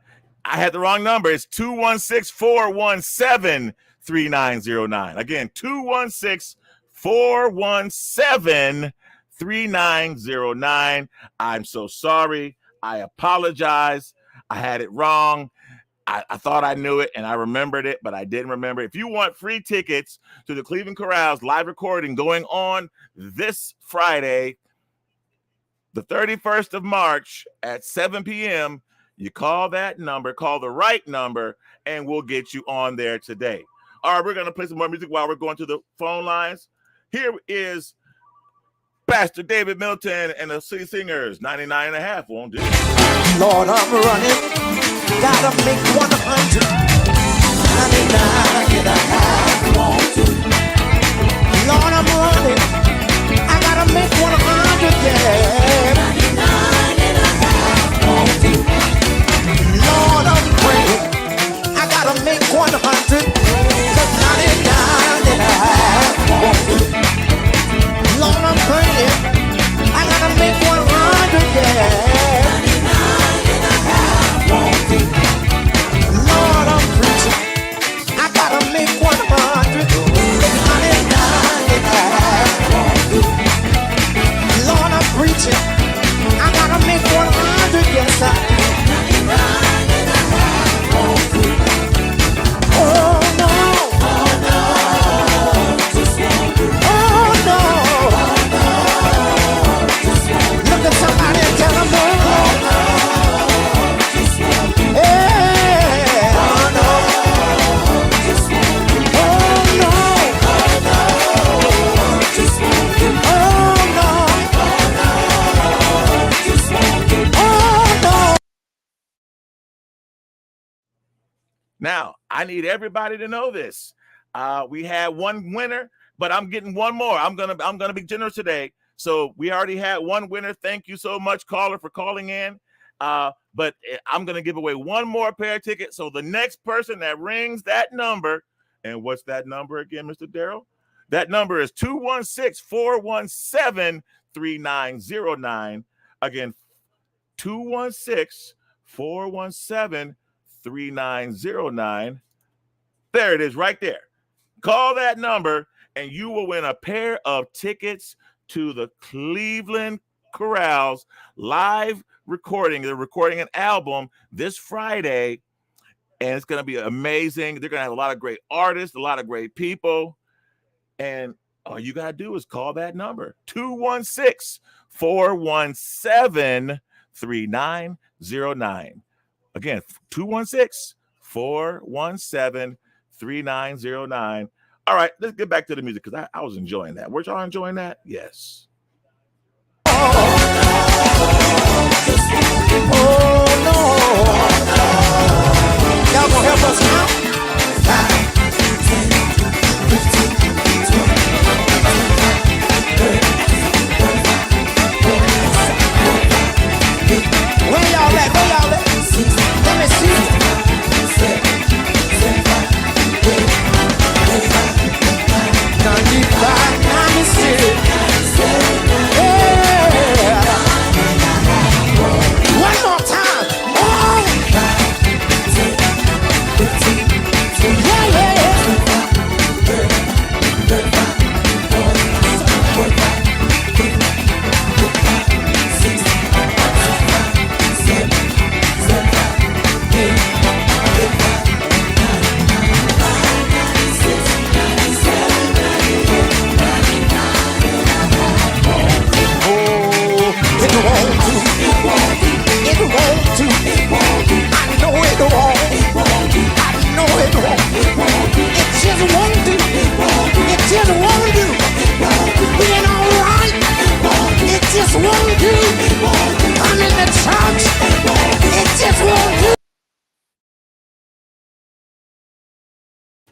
I had the wrong number. It's 216-417-3909. Again, 216-417-3909. I'm so sorry. I apologize. I had it wrong. I thought I knew it and I remembered it, but I didn't remember. If you want free tickets to the Cleveland Choral's live recording going on this Friday, the 31st of March at 7 p.m., you call that number, call the right number, and we'll get you on there today. All right, we're going to play some more music while we're going to the phone lines. Here is Pastor David Milton and the City Singers, 99.5 won't do. Lord, I'm running, gotta make 100. 99.5 won't do. Lord, I'm running, I gotta make 100, yeah. 99.5 won't do. Lord, I'm praying, I gotta make 100, 'cause 99.5 won't do. Lord, I'm praying, I gotta make 100, yeah. 99.5 won't do. Lord, I'm preaching, I gotta make 100. 99.5 won't do. Lord, I'm preaching, I gotta make 100, yes I. 99.5 won't do. Oh no, oh no, just won't do. Oh no, just won't do. Look at somebody and tell them no. Oh no, just won't do. Yeah. Oh no, just won't do. Oh no, just won't do. Oh no, just won't do. Oh no. Now, I need everybody to know this. We had one winner, but I'm getting one more. I'm gonna be generous today. So we already had one winner. Thank you so much, caller, for calling in. But I'm gonna give away one more pair of tickets. So the next person that rings that number, and what's that number again, Mr. Darrell? That number is 216-417-3909. Again, 216-417-3909. There it is right there. Call that number and you will win a pair of tickets to the Cleveland Choral's live recording. They're recording an album this Friday, and it's going to be amazing. They're going to have a lot of great artists, a lot of great people, and all you got to do is call that number, 216-417-3909. Again, 216-417-3909. All right, let's get back to the music because I was enjoying that. Were y'all enjoying that? Yes. Oh no, y'all gonna help us now? 5, 10, 15, 20, 30, 35, 40. Where y'all at? Where y'all at? Let me see. 95, 96. Yeah. One more time. Oh. Yeah, yeah,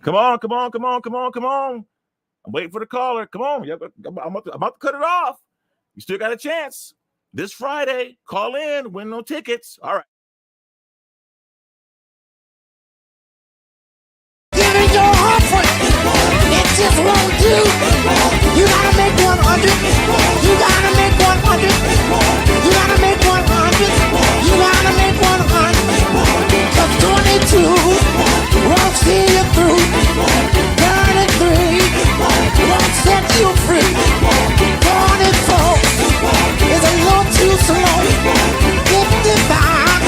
Come on. I'm waiting for the caller. Come on. I'm about to cut it off. You still got a chance. This Friday, call in, win no tickets. All right. Giving your offering, it just won't do. You gotta make 100. You gotta make 100. You gotta make 100. You gotta make 100. 'Cause 22 won't see you through. 33 won't set you free. 44 is a little too slow. 55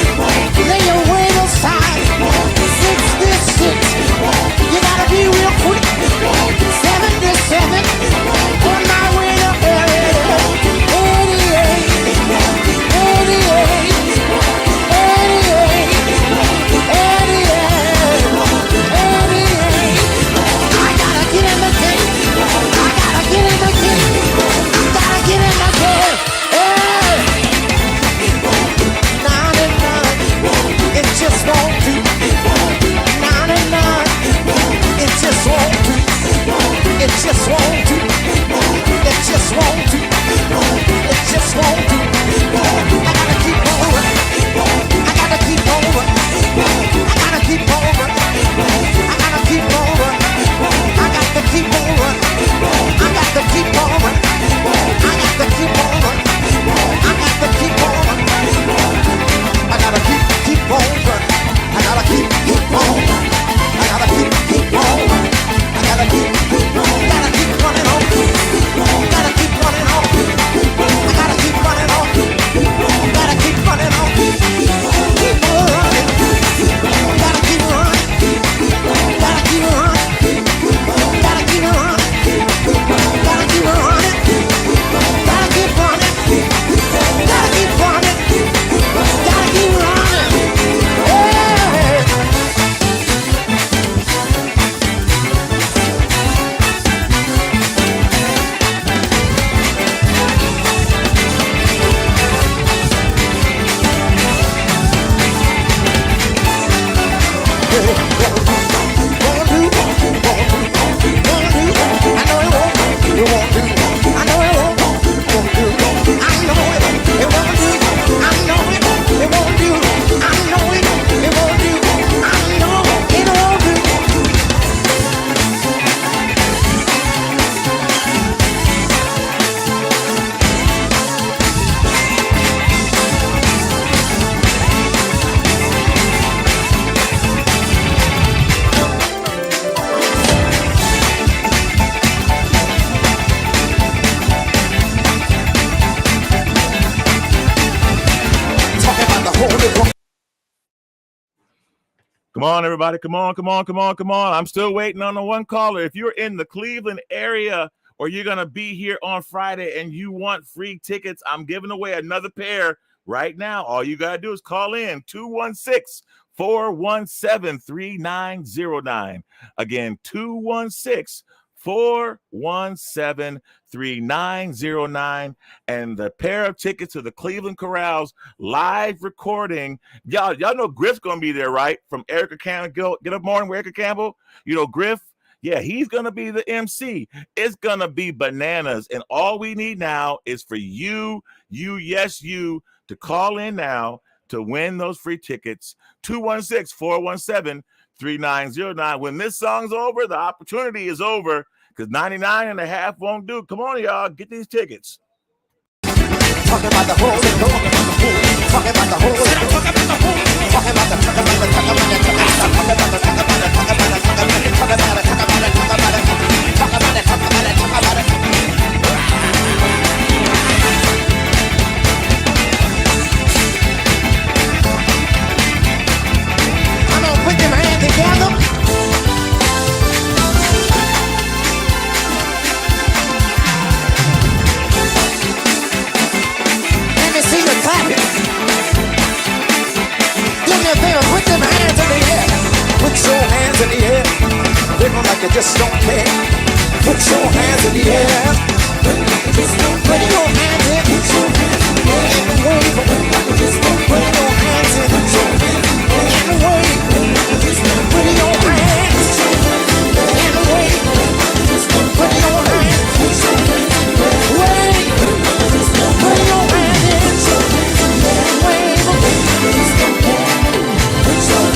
Come on, everybody. Come on, come on, come on, come on. I'm still waiting on the one caller. If you're in the Cleveland area or you're going to be here on Friday and you want free tickets, I'm giving away another pair right now. All you got to do is call in 216-417-3909. Again, 216-417-3909. And the pair of tickets to the Cleveland Choral's live recording. Y'all know Griff's gonna be there, right? From Erica Campbell. Get Up Morning with Erica Campbell. You know Griff. Yeah, he's gonna be the MC. It's gonna be bananas, and all we need now is for you, to call in now to win those free tickets. 216-417-3909. When this song's over, the opportunity is over because 99 and a half won't do. Come on, y'all, get these tickets. Talking about the Holy Ghost. Talking about the Holy Ghost. Talking about the Come on, put your hands together. See you clapping. Do me a favor, put them hands in the air. Put your hands in the air. Wave them like you just don't care. Put your hands in the air. Put your hands in. Put your hands in the air. And wave them like you just don't care. Put your hands in. Put your hands in the air. And wave them like you just don't care. Put your hands and wave them like you just don't care. Put your hands. Put your hands in the air. Wave them like you just don't care. Put your hands in.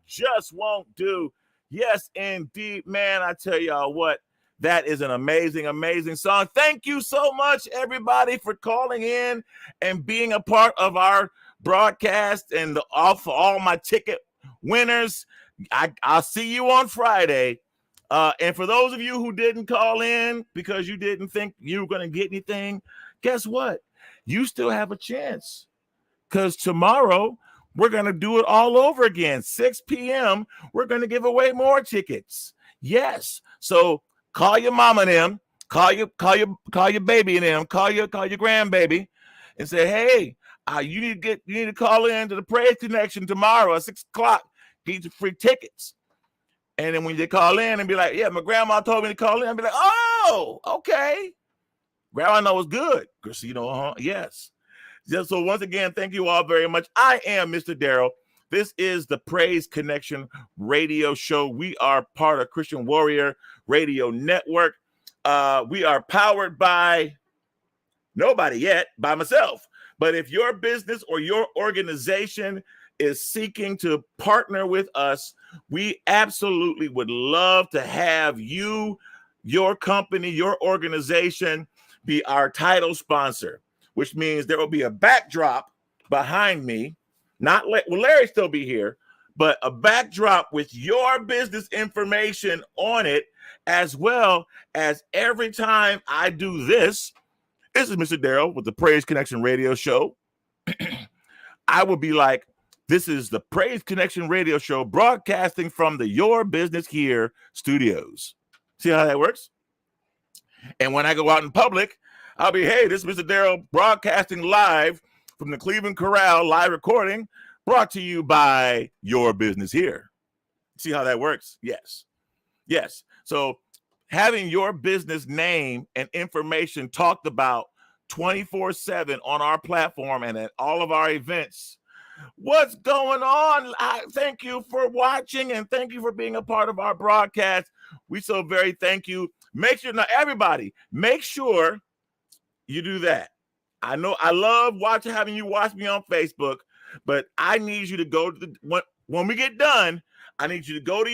Just won't do. Yes, indeed, man. I tell y'all what, that is an amazing, amazing song. Thank you so much, everybody, for calling in and being a part of our broadcast and for all my ticket winners. I'll see you on Friday. And for those of you who didn't call in because you didn't think you were going to get anything, guess what? You still have a chance because tomorrow we're going to do it all over again. 6 p.m. We're going to give away more tickets. Yes. So call your mama and them, call your baby and them, call your grandbaby and say, hey, you need to call in to the Praise Connection tomorrow at 6 o'clock. Get your free tickets. And then when they call in and be like, yeah, my grandma told me to call in, I'll be like, oh, okay. Grandma knows good. Because, yes. So once again, thank you all very much. I am Mr. Darrell. This is the Praise Connection radio show. We are part of Christian Warrior Radio Network. We are powered by nobody yet, by myself. But if your business or your organization is seeking to partner with us, we absolutely would love to have you, your company, your organization be our title sponsor, which means there will be a backdrop behind me. Not will Larry still be here, but a backdrop with your business information on it, as well as every time I do this. This is Mr. Darrell with the Praise Connection Radio Show. I will be like, this is the Praise Connection Radio Show broadcasting from the Your Business Here studios. See how that works? And when I go out in public, I'll be, hey, this is Mr. Darrell broadcasting live from the Cleveland Choral live recording, brought to you by Your Business Here. See how that works? Yes. Yes. So having your business name and information talked about 24/7 on our platform and at all of our events. What's going on? Thank you for watching and thank you for being a part of our broadcast. We so very thank you. Make sure, now everybody, make sure you do that. I know I love having you watch me on Facebook, but I need you to go to when we get done. I need you to go to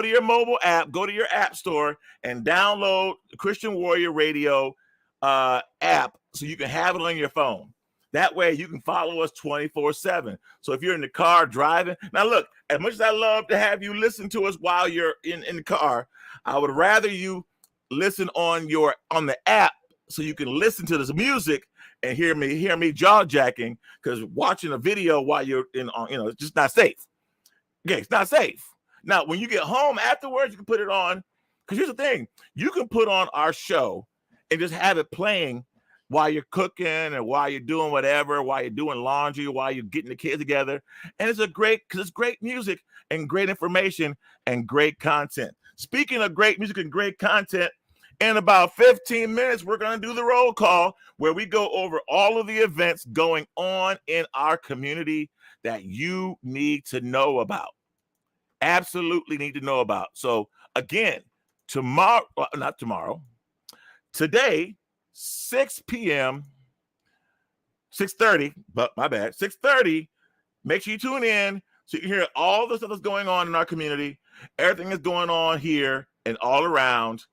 your mobile app, go to your app store, and download the Christian Warrior Radio app so you can have it on your phone. That way you can follow us 24/7. So if you're in the car driving, now look, as much as I love to have you listen to us while you're in the car, I would rather you listen on the app so you can listen to this music and hear me jaw jacking, because watching a video while you're it's just not safe. Okay, it's not safe. Now, when you get home afterwards, you can put it on. Because here's the thing. You can put on our show and just have it playing while you're cooking and while you're doing whatever, while you're doing laundry, while you're getting the kids together. And it's great music and great information and great content. Speaking of great music and great content, in about 15 minutes, we're going to do the roll call where we go over all of the events going on in our community that you need to know about. Absolutely need to know about. So again, today, 6 p.m., 6:30, but my bad, 6:30, make sure you tune in so you can hear all the stuff that's going on in our community. Everything is going on here and all around.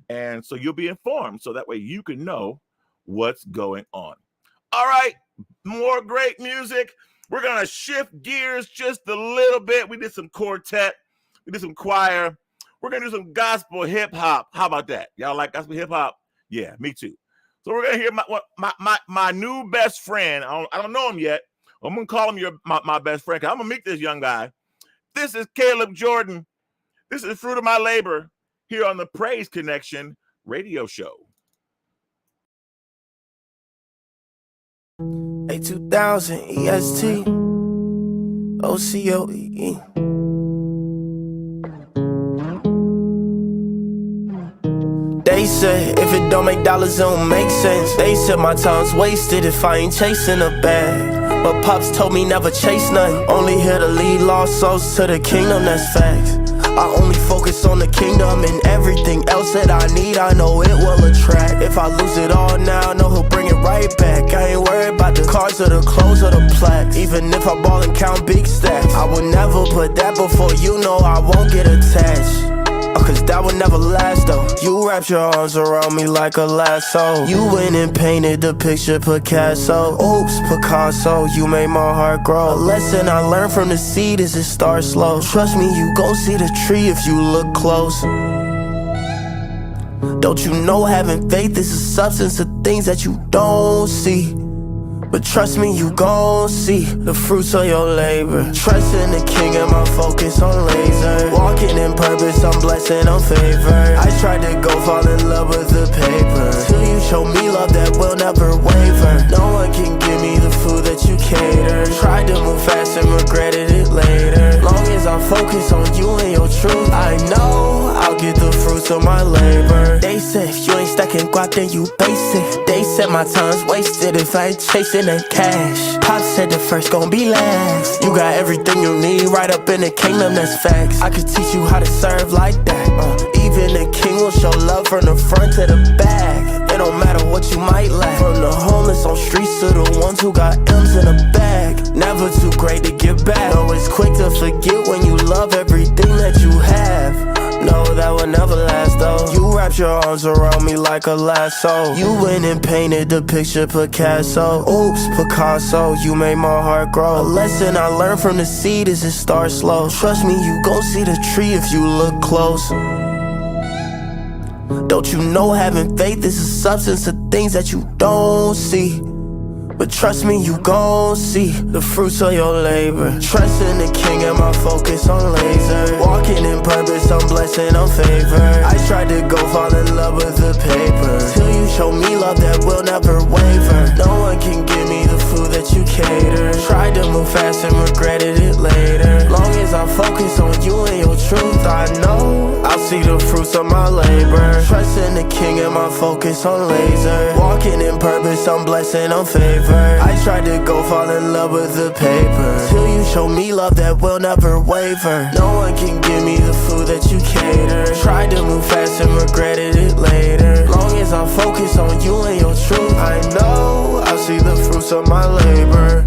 And so you'll be informed so that way you can know what's going on. All right, more great music. We're going to shift gears just a little bit. We did some quartet. We did some choir. We're going to do some gospel hip hop. How about that? Y'all like gospel hip hop? Yeah, me too. So we're going to hear my new best friend. I don't know him yet. I'm going to call him my best friend, because I'm going to meet this young guy. This is Caleb Jordan. This is Fruit of My Labor here on the Praise Connection Radio Show. A2000 EST OCOEE. They said if it don't make dollars, it don't make sense. They said my time's wasted if I ain't chasing a bag. But Pops told me never chase nothing. Only here to lead lost souls to the kingdom, that's facts. I only focus on the kingdom, and everything else that I need, I know it will attract. If I lose it all now, I know he'll bring it right back. I ain't worried about the cars or the clothes or the plaques. Even if I ball and count big stacks, I would never put that before you know I won't get attached. Cause that would never last though. You wrapped your arms around me like a lasso. You went and painted the picture Picasso. Oops, Picasso, you made my heart grow. A lesson I learned from the seed is it starts slow. Trust me, you gon' see the tree if you look close. Don't you know having faith is a substance of things that you don't see? But trust me, you gon' see the fruits of your labor. Trust in the king and my focus on laser. Walking in purpose, I'm blessed and I'm favored. I tried to go fall in love with the paper, till you show me love that will never waver. No one can give me the food that you cater. Tried to move fast and regretted it later. Long as I focus on you and your truth, I know I'll get the fruits fruits of my labor. They said if you ain't stacking guap, then you basic. They said my time's wasted if I ain't chasing that cash. Pop said the first gon' be last. You got everything you need right up in the kingdom, that's facts. I could teach you how to serve like that. Even the king will show love from the front to the back. It don't matter what you might lack. From the homeless on streets to the ones who got M's in a bag. Never too great to give back. Always quick to forget when you love everything that you have. No, that will never last though. You wrapped your arms around me like a lasso. You went and painted the picture Picasso. Oops, Picasso, you made my heart grow. A lesson I learned from the seed is it starts slow. Trust me, you gon' see the tree if you look close. Don't you know having faith is a substance of things that you don't see? But trust me, you gon' see the fruits of your labor. Trust in the king and my focus on laser. Walking in purpose, I'm blessing, I'm favored. I tried to go fall in love with the paper, till you show me love that will never waver. No one can give me the food that you cater. Tried to move fast and regretted it later. Long as I'm focused on you and your truth, I know I'll see the fruits of my labor. Trust in the king and my focus on laser. Walking in purpose, I'm blessing, I'm favored. I tried to go fall in love with the paper, till you show me love that will never waver. No one can give me the food that you cater. Tried to move fast and regretted it later. Long as I'm focused on you and your truth, I know I'll see the fruits of my labor.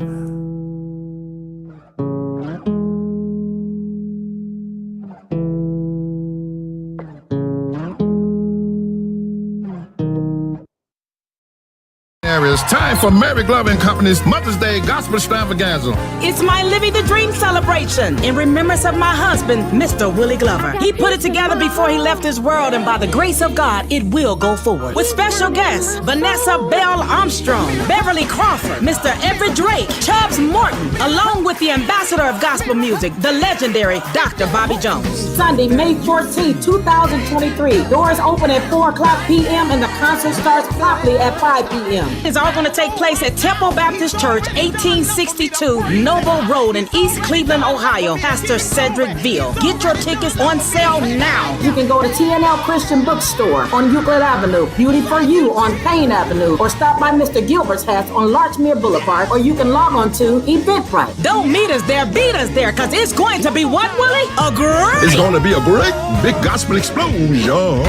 It's time for Mary Glover and Company's Mother's Day Gospel Extravaganza. It's my Living the Dream celebration in remembrance of my husband, Mr. Willie Glover. He put it together before he left this world, and by the grace of God, it will go forward. With special guests, Vanessa Bell Armstrong, Beverly Crawford, Mr. Everett Drake, Chubbs Morton, along with the ambassador of gospel music, the legendary Dr. Bobby Jones. Sunday, May 14, 2023. Doors open at 4 o'clock p.m. and the concert starts promptly at 5 p.m. It's all going to take place at Temple Baptist Church, 1862 Noble Road in East Cleveland, Ohio. Pastor Cedric Veal. Get your tickets on sale now. You can go to TNL Christian Bookstore on Euclid Avenue, Beauty for You on Payne Avenue, or stop by Mr. Gilbert's house on Larchmere Boulevard, or you can log on to Eventbrite. Don't meet us there, beat us there, because it's going to be what, Willie? A great! It's going to be a great big gospel explosion.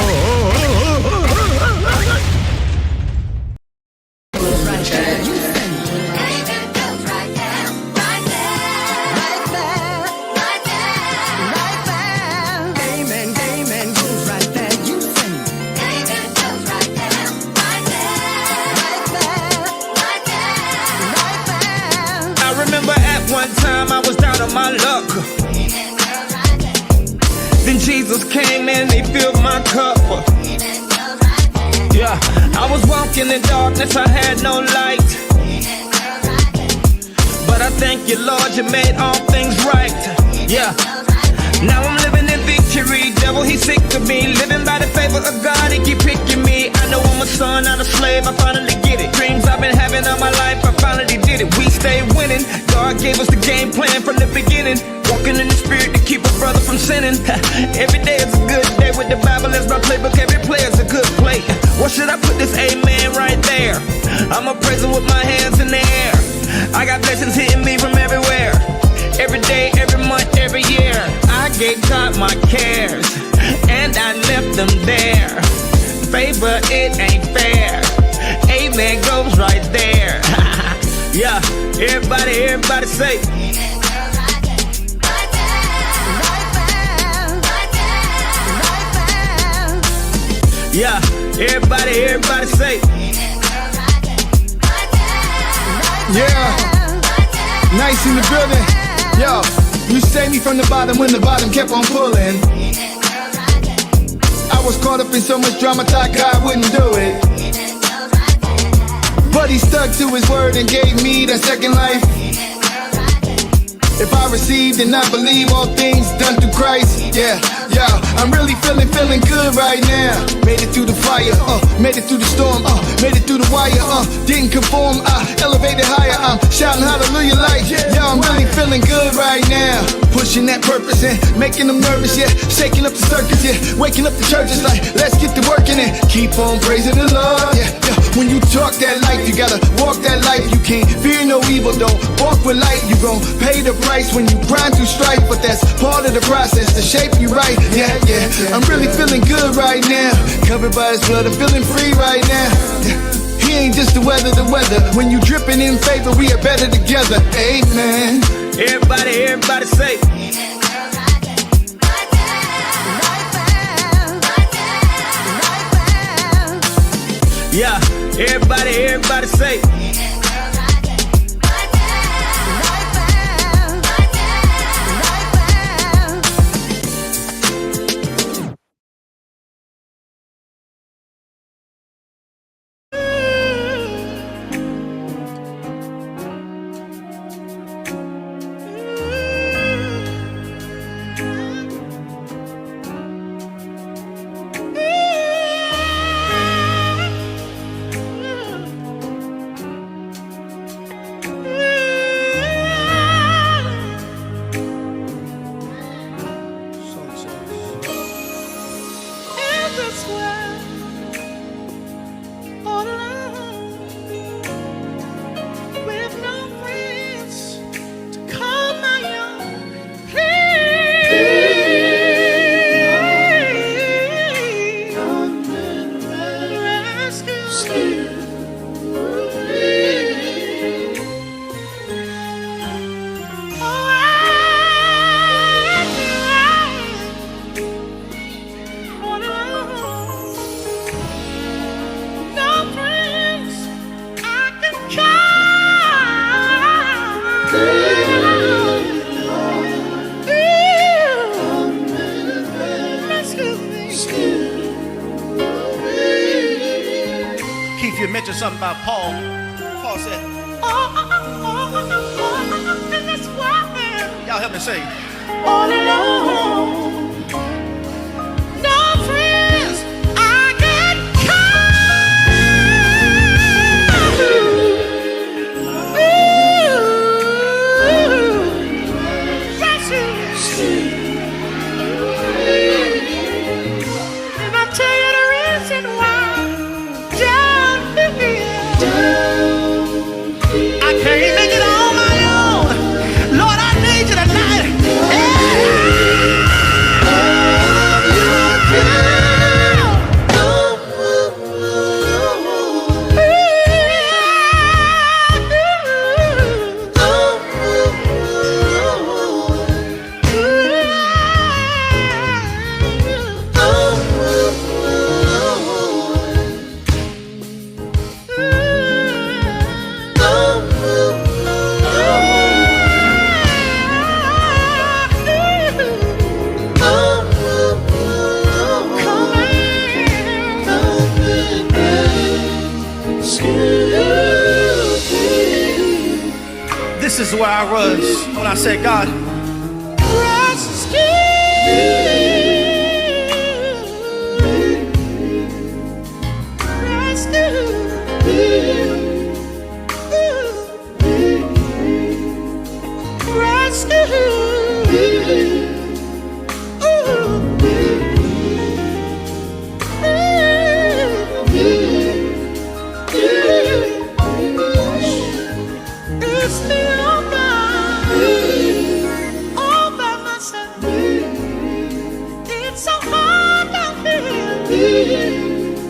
My luck. Then Jesus came and he filled my cup. Yeah, I was walking in darkness, I had no light. But I thank you, Lord, you made all things right. Yeah, now I'm living in victory. Devil, he's sick of me. Living by the favor of God, he keep picking me. I know I'm a son, not a slave, I finally get it. Dreams I've been having all my life, I finally did it. We stay winning. God gave us the game plan from the beginning. Walking in the spirit to keep a brother from sinning. Every day is a good day with the Bible as my playbook. Every play is a good play. What should I put this amen right there? I'ma praise him with my hands in the air. I got blessings hitting me from everywhere. Every day, every month, every year. I gave God my cares, and I left them there. Favor, it ain't fair. Amen goes right there. Yeah, everybody say. Yeah, everybody say. Yeah, nice in the building. Yo, you saved me from the bottom when the bottom kept on pulling. I was caught up in so much drama, thought God wouldn't do it. But he stuck to his word and gave me that second life. If I received and I believe all things done through Christ, yeah, I'm really feeling good right now. Made it through the fire, made it through the storm, made it through the wire, didn't conform, I elevated higher, I'm shouting hallelujah like, I'm really feeling good right now. Pushing that purpose and making them nervous, shaking up the circus, waking up the churches like, let's get to working and keep on praising the Lord, When you talk that life, you gotta walk that life. You can't fear no evil, don't walk with light. You gon' pay the price when you grind through strife, but that's part of the process to shape you right. I'm really feeling good right now. Covered by His blood, I'm feeling free right now. He ain't just the weather. When you dripping in favor, we are better together. Amen. Everybody say. Yeah, everybody say. You mentioned something about Paul. Paul said, y'all help me sing. All alone, no friends I can and I'll tell you the reason why. I can't make it on my own. Lord, I need you tonight. This is where I was when I said, God,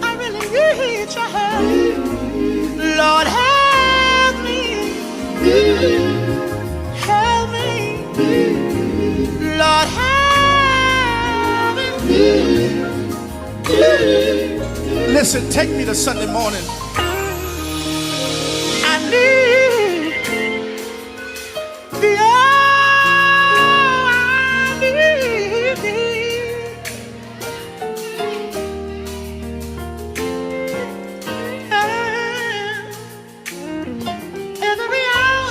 I really need your help. Lord, help me. Help me. Lord, help me. listen, take me to Sunday morning. I need the every hour.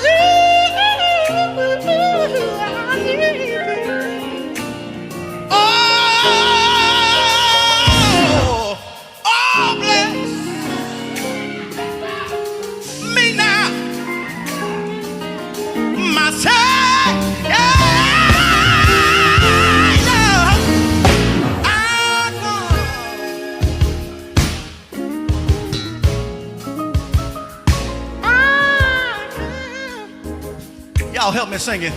Y'all help me sing it.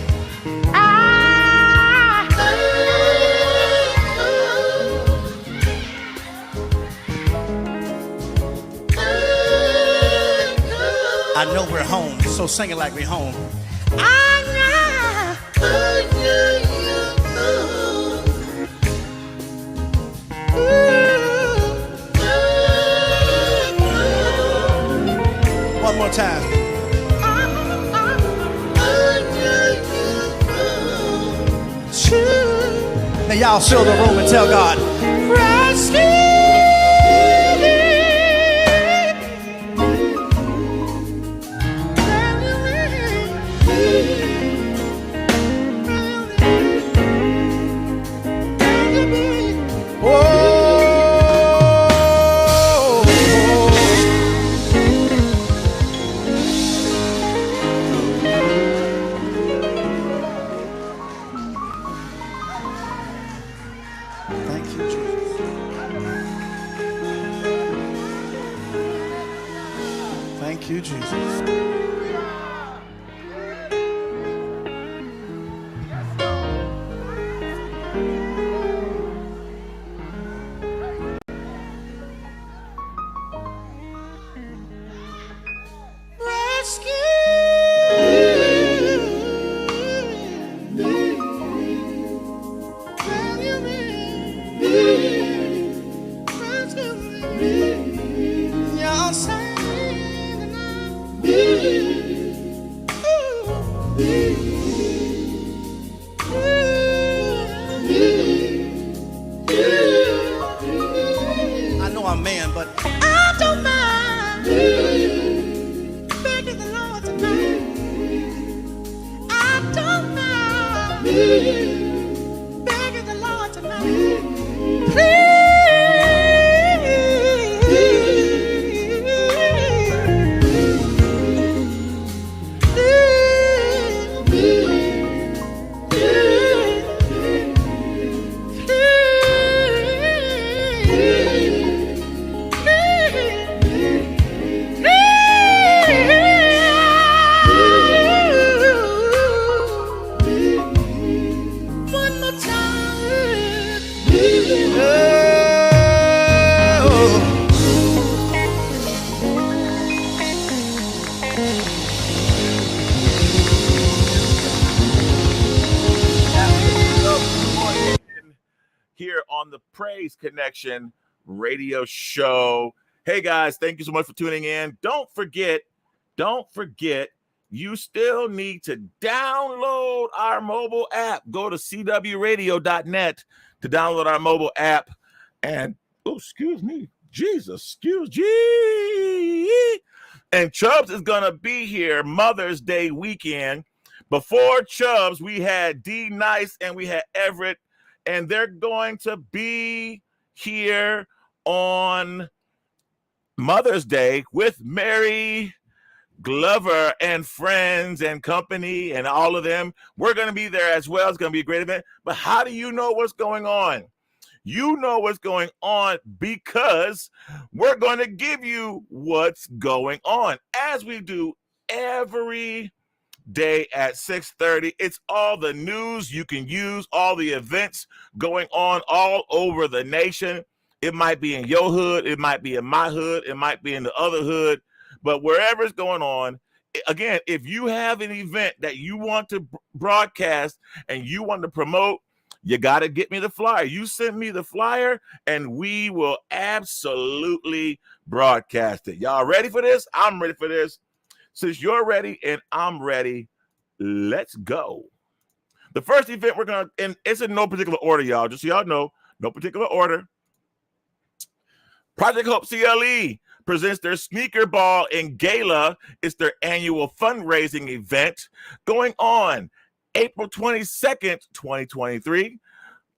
I know we're home, so sing it like we're home. One more time. Now y'all fill the room and tell God, thank you, Jesus. I know I'm man, but I don't mind begging the Lord tonight. I don't mind begging the Lord tonight. Here on the Praise Connection radio show. Hey guys, thank you so much for tuning in. Don't forget, you still need to download our mobile app. Go to cwradio.net to download our mobile app. And, oh, excuse me, Jesus, and Chubbs is going to be here Mother's Day weekend. Before Chubbs, we had D Nice and we had Everett, and they're going to be here on Mother's Day with Mary Glover and friends and company and all of them. We're going to be there as well. It's going to be a great event. But how do you know what's going on? You know what's going on because we're going to give you what's going on as we do every day at 6:30. It's all the news you can use, all the events going on all over the nation. It might be in your hood, it might be in my hood, it might be in the other hood, but wherever it's going on, again, if you have an event that you want to broadcast and you want to promote, you got to get me the flyer. You send me the flyer and we will absolutely broadcast it. Y'all ready for this? I'm ready for this. Since you're ready and I'm ready, let's go. The first event we're going to, and it's in no particular order, y'all. Just so y'all know, no particular order. Project Hope CLE presents their Sneaker Ball and Gala. It's their annual fundraising event going on April 22nd, 2023.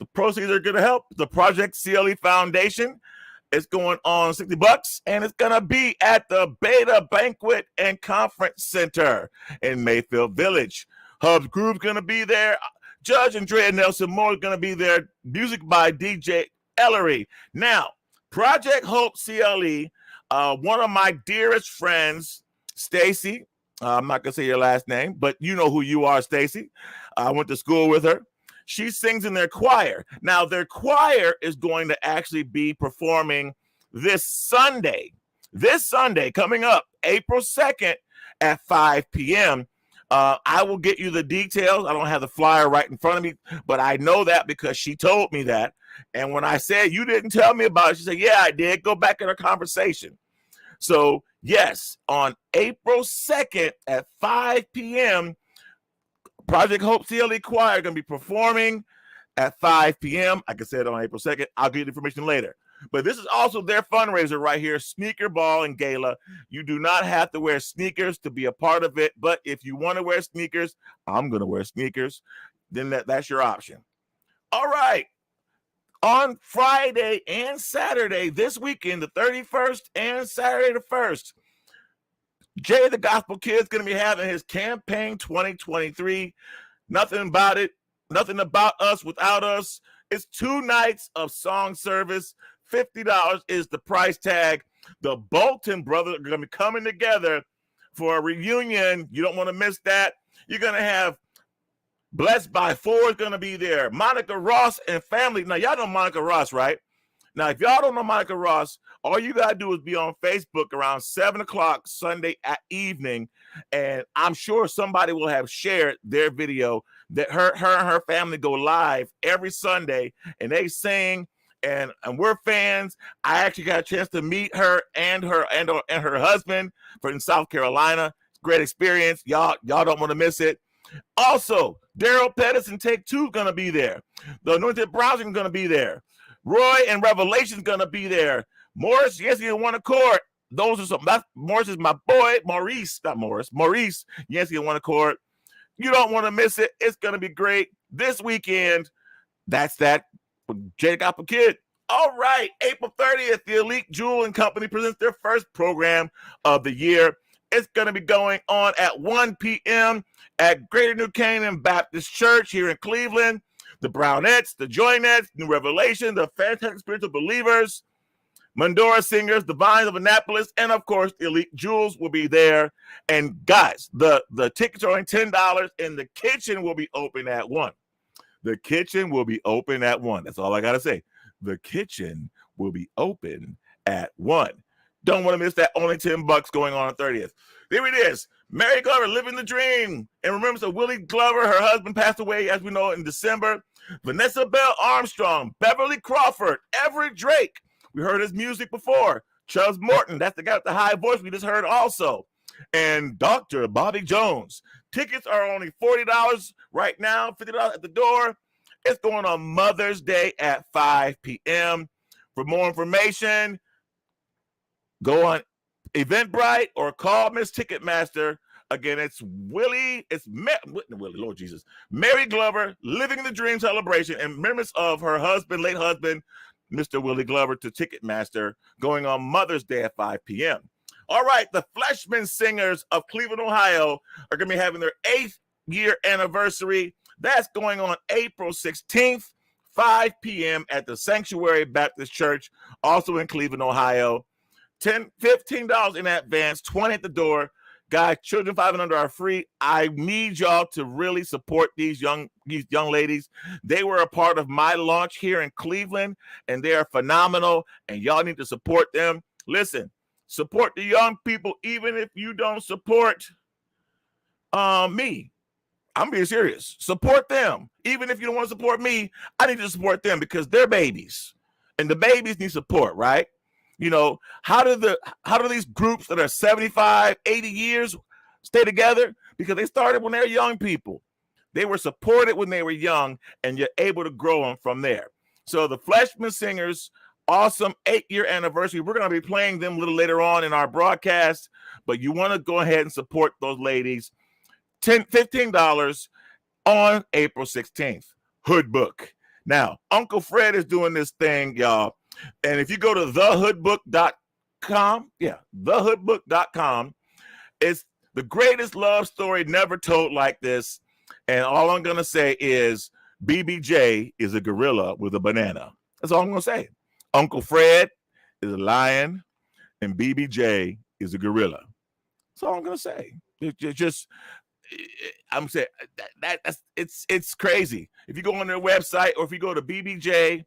The proceeds are going to help the Project CLE Foundation. It's going on $60, and it's going to be at the Beta Banquet and Conference Center in Mayfield Village. Hub's Groove's going to be there. Judge Andrea Nelson Moore is going to be there. Music by DJ Ellery. Now, Project Hope CLE, one of my dearest friends, Stacy, I'm not going to say your last name, but you know who you are, Stacy. I went to school with her. She sings in their choir. Now, their choir is going to actually be performing this Sunday coming up, April 2nd at 5 p.m. I will get you the details. I don't have the flyer right in front of me, but I know that because she told me that. And when I said, you didn't tell me about it, she said, yeah, I did. Go back in our conversation. So, yes, on April 2nd at 5 p.m., Project Hope CLE Choir going to be performing at 5 p.m. I can say it on April 2nd. I'll get information later. But this is also their fundraiser right here, Sneaker Ball and Gala. You do not have to wear sneakers to be a part of it. But if you want to wear sneakers, I'm going to wear sneakers. Then that's your option. All right. On Friday and Saturday this weekend, the 31st and Saturday the 1st, Jay the Gospel Kid's going to be having his campaign 2023. Nothing about it. Nothing about us without us. It's 2 nights of song service. $50 is the price tag. The Bolton brothers are going to be coming together for a reunion. You don't want to miss that. You're going to have Blessed by Four is going to be there. Monica Ross and family. Now, y'all know Monica Ross, right? Now, if y'all don't know Monica Ross, all you got to do is be on Facebook around 7 o'clock Sunday evening, and I'm sure somebody will have shared their video that her and her family go live every Sunday, and they sing, and we're fans. I actually got a chance to meet her and her husband in South Carolina. Great experience. Y'all don't want to miss it. Also, Daryl Pettis and Take Two going to be there. The Anointed Browns are going to be there. Roy and Revelation's going to be there. Morris, yes, you One Accord. Those are some. Morris is my boy. Maurice, yes, you One Accord. You don't want to miss it. It's going to be great this weekend. That's that. J. Gospel Kid. All right, April 30th, the Elite Jewel and Company presents their first program of the year. It's going to be going on at 1 p.m. at Greater New Canaan Baptist Church here in Cleveland. The Brownettes, the Joynettes, New Revelation, the Fantastic Spiritual Believers, Mandora Singers, the Vines of Annapolis, and of course, the Elite Jewels will be there. And guys, the tickets are only $10, and the kitchen will be open at 1. The kitchen will be open at 1. That's all I got to say. The kitchen will be open at 1. Don't want to miss that. Only $10 going on 30th. There it is. Mary Glover, living the dream. And remember, so Willie Glover, her husband, passed away, as we know, in December. Vanessa Bell Armstrong, Beverly Crawford, Everett Drake. We heard his music before. Chubbs Morton, that's the guy with the high voice we just heard also. And Dr. Bobby Jones. Tickets are only $40 right now, $50 at the door. It's going on Mother's Day at 5 p.m. For more information, go on Eventbrite or call Miss Ticketmaster. Again, it's Mary Glover, Living the Dream Celebration, and members of her husband, late husband, Mr. Willie Glover, to Ticketmaster, going on Mother's Day at 5 p.m. All right, the Fleshman Singers of Cleveland, Ohio, are going to be having their 8th year anniversary. That's going on April 16th, 5 p.m. at the Sanctuary Baptist Church, also in Cleveland, Ohio. $15 in advance, $20 at the door. Guys, children 5 and under are free. I need y'all to really support these young ladies. They were a part of my launch here in Cleveland, and they are phenomenal, and y'all need to support them. Listen, support the young people, even if you don't support me. I'm being serious. Support them. Even if you don't want to support me, I need to support them because they're babies, and the babies need support, right? You know, how do these groups that are 75, 80 years stay together? Because they started when they were young people. They were supported when they were young, and you're able to grow them from there. So the Fleshman Singers, awesome 8-year anniversary. We're going to be playing them a little later on in our broadcast, but you want to go ahead and support those ladies. $15 on April 16th. Hood Book. Now, Uncle Fred is doing this thing, y'all. And if you go to thehoodbook.com, thehoodbook.com, it's the greatest love story never told like this. And all I'm going to say is BBJ is a gorilla with a banana. That's all I'm going to say. Uncle Fred is a lion and BBJ is a gorilla. That's all I'm going to say. Just I'm saying that's it's crazy. If you go on their website or if you go to BBJ,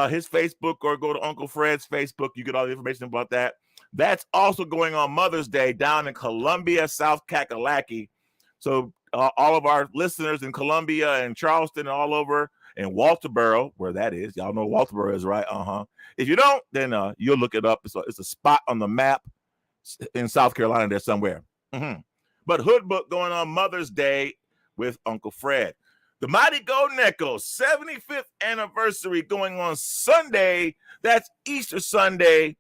his Facebook, or go to Uncle Fred's Facebook, you get all the information about that. That's also going on Mother's Day down in Columbia, South Kakalaki. So all of our listeners in Columbia and Charleston and all over, and Walterboro, where that is, y'all know Walterboro is, right? If you don't, then you'll look it up. It's a spot on the map in South Carolina there somewhere. But Hood Book going on Mother's Day with Uncle Fred. The Mighty Golden Echoes 75th anniversary going on Sunday. That's Easter Sunday,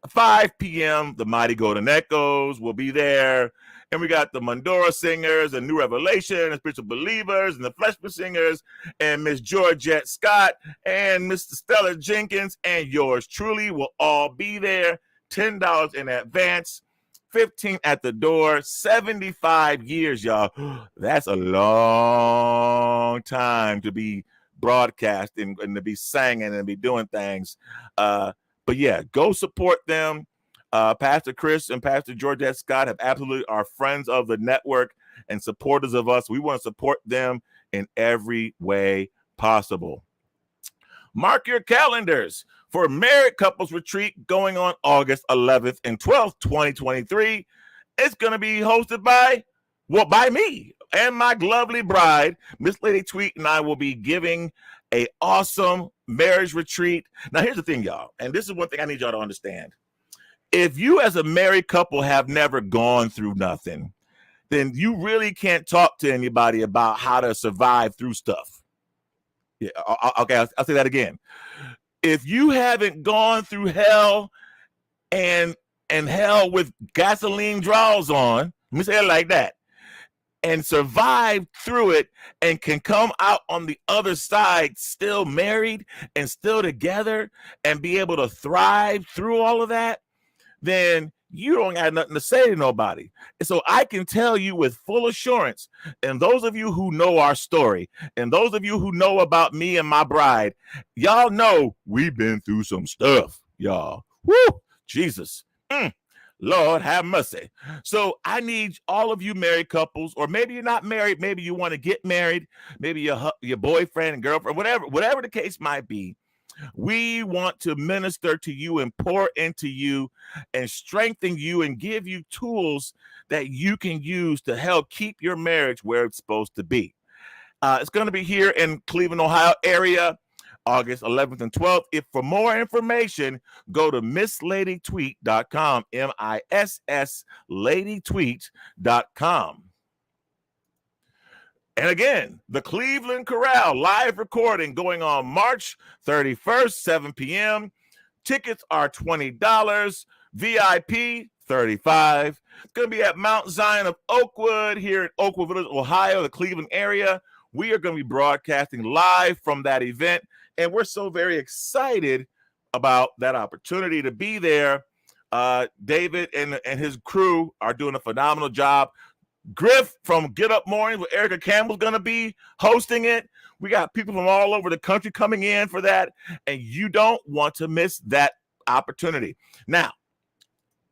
5 p.m. The Mighty Golden Echoes will be there. And we got the Mandora Singers and New Revelation and Spiritual Believers and the Fleshman Singers and Miss Georgette Scott and Mr. Stella Jenkins and yours truly will all be there. $10 in advance, $15 at the door, 75 years, y'all. That's a long time to be broadcasting and to be singing and be doing things. But yeah, go support them. Pastor Chris and Pastor Georgette Scott have absolutely are friends of the network and supporters of us. We want to support them in every way possible. Mark your calendars for Married Couples Retreat going on August 11th and 12th, 2023. It's going to be hosted by me and my lovely bride, Miss Lady Tweet, and I will be giving an awesome marriage retreat. Now, here's the thing, y'all, and this is one thing I need y'all to understand. If you as a married couple have never gone through nothing, then you really can't talk to anybody about how to survive through stuff. Yeah, okay, I'll say that again. If you haven't gone through hell and hell with gasoline draws on, let me say it like that, and survive through it and can come out on the other side still married and still together and be able to thrive through all of that, then you don't have nothing to say to nobody. And so I can tell you with full assurance, and those of you who know our story, and those of you who know about me and my bride, y'all know we've been through some stuff, y'all. Woo! Jesus. Lord have mercy. So I need all of you married couples, or maybe you're not married, maybe you want to get married, maybe your boyfriend and girlfriend, whatever the case might be. We want to minister to you and pour into you and strengthen you and give you tools that you can use to help keep your marriage where it's supposed to be. It's going to be here in Cleveland, Ohio area, August 11th and 12th. If for more information, go to missladytweet.com, MISS ladytweet.com. And again, the Cleveland Choral live recording going on March 31st, 7 p.m. Tickets are $20, VIP $35. It's going to be at Mount Zion of Oakwood here in Oakwood Village, Ohio, the Cleveland area. We are going to be broadcasting live from that event, and we're so very excited about that opportunity to be there. David and his crew are doing a phenomenal job. Griff from Get Up Mornings with Erica Campbell's going to be hosting it. We got people from all over the country coming in for that, and you don't want to miss that opportunity. Now,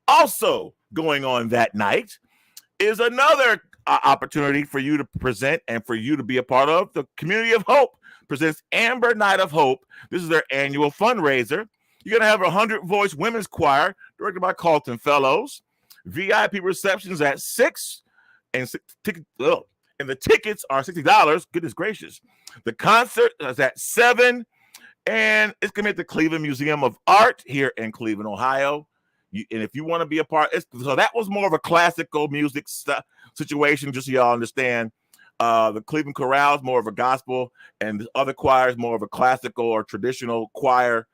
also going on that night is another opportunity for you to present and for you to be a part of. The Community of Hope presents Amber Night of Hope. This is their annual fundraiser. You're going to have a 100-voice women's choir directed by Carlton Fellows. VIP receptions at 6. And the tickets are $60. Goodness gracious. The concert is at 7, and it's going to be at the Cleveland Museum of Art here in Cleveland, Ohio. And if you want to be a part, so that was more of a classical music situation, just so y'all understand. The Cleveland Choral is more of a gospel, and the other choir is more of a classical or traditional choir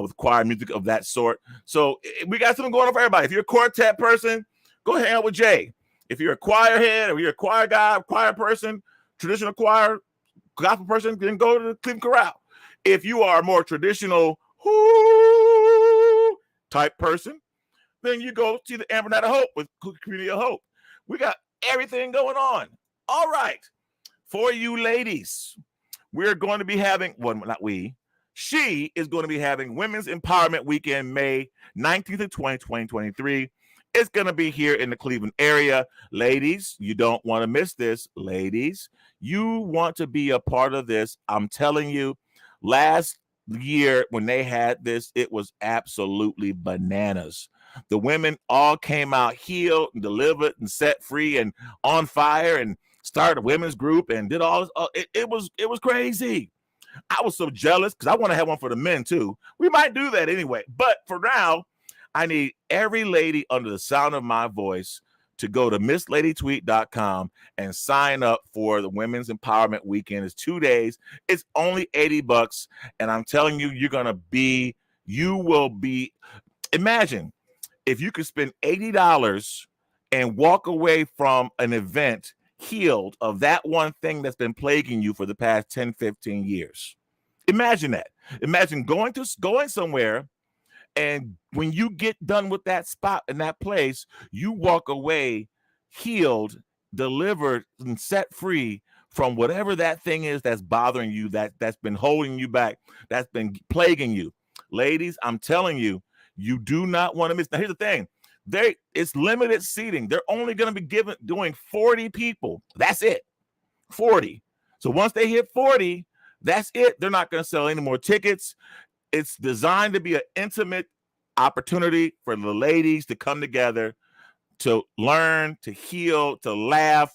with choir music of that sort. So we got something going on for everybody. If you're a quartet person, go hang out with Jay. If you're a choir head, or you're a choir guy, choir person, traditional choir, gospel person, then go to the Cleveland Choral. If you are a more traditional type person, then you go see the Amber Night of Hope with Community of Hope. We got everything going on. All right. For you ladies, we're going to be having, well, not we, she is going to be having Women's Empowerment Weekend, May 19th to 20th, 2023. It's going to be here in the Cleveland area. Ladies, you don't want to miss this. Ladies, you want to be a part of this. I'm telling you, last year when they had this, it was absolutely bananas. The women all came out healed and delivered and set free and on fire and started a women's group and did all this. It was crazy. I was so jealous because I want to have one for the men too. We might do that anyway. But for now, I need every lady under the sound of my voice to go to missladytweet.com and sign up for the Women's Empowerment Weekend. It's 2 days. It's only $80. And I'm telling you, you will be, imagine if you could spend $80 and walk away from an event healed of that one thing that's been plaguing you for the past 10, 15 years. Imagine that. Imagine going somewhere, and when you get done with that spot in that place, you walk away healed, delivered, and set free from whatever that thing is that's bothering you, that's been holding you back, that's been plaguing you. Ladies, I'm telling you, you do not want to miss. Now, here's the thing. It's limited seating. They're only going to be doing 40 people. That's it. 40. So once they hit 40, that's it. They're not going to sell any more tickets. It's designed to be an intimate opportunity for the ladies to come together, to learn, to heal, to laugh,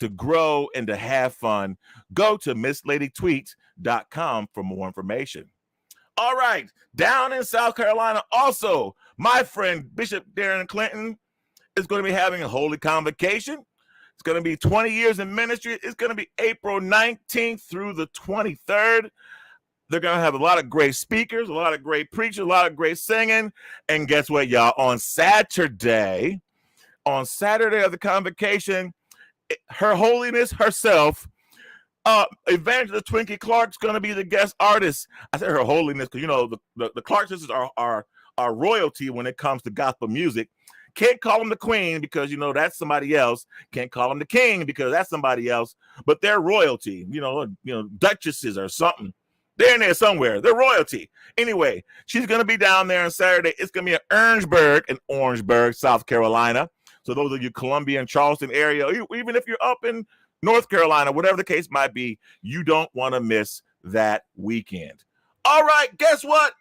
to grow, and to have fun. Go to missladytweet.com for more information. All right, down in South Carolina, also, my friend Bishop Darren Clinton is going to be having a Holy Convocation. It's going to be 20 years in ministry. It's going to be April 19th through the 23rd. They're going to have a lot of great speakers, a lot of great preachers, a lot of great singing. And guess what, y'all? On Saturday of the convocation, Her Holiness herself, Evangelist Twinkie Clark's going to be the guest artist. I said Her Holiness because, you know, the Clark sisters are royalty when it comes to gospel music. Can't call them the queen because, you know, that's somebody else. Can't call them the king because that's somebody else. But they're royalty, you know, duchesses or something. They're in there somewhere. They're royalty. Anyway, she's going to be down there on Saturday. It's going to be in Orangeburg, South Carolina. So those of you Columbia and Charleston area, even if you're up in North Carolina, whatever the case might be, you don't want to miss that weekend. All right, guess what?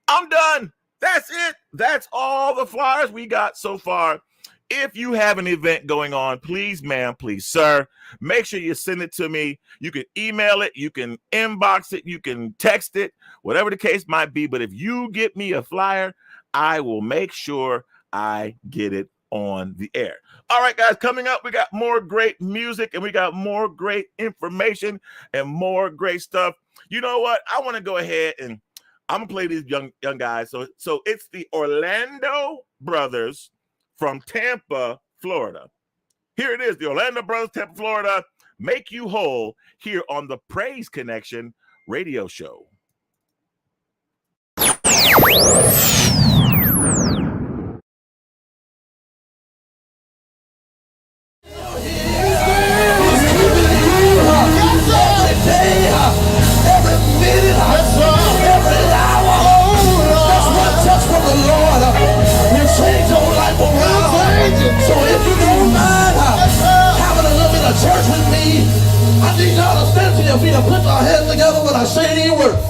I'm done. That's it. That's all the flyers we got so far. If you have an event going on, please, ma'am, please, sir, make sure you send it to me. You can email it, you can inbox it, you can text it, whatever the case might be. But if you get me a flyer, I will make sure I get it on the air. All right, guys, coming up, we got more great music and we got more great information and more great stuff. You know what? I want to go ahead and I'm gonna play these young guys. So it's the Orlando Brothers from Tampa, Florida. Here it is, the Orlando Brothers, Tampa, Florida, Make You Whole, here on the Praise Connection radio show. So if you don't mind having a little bit of church with me, I need y'all to stand to your feet and put your hands together when I say these words.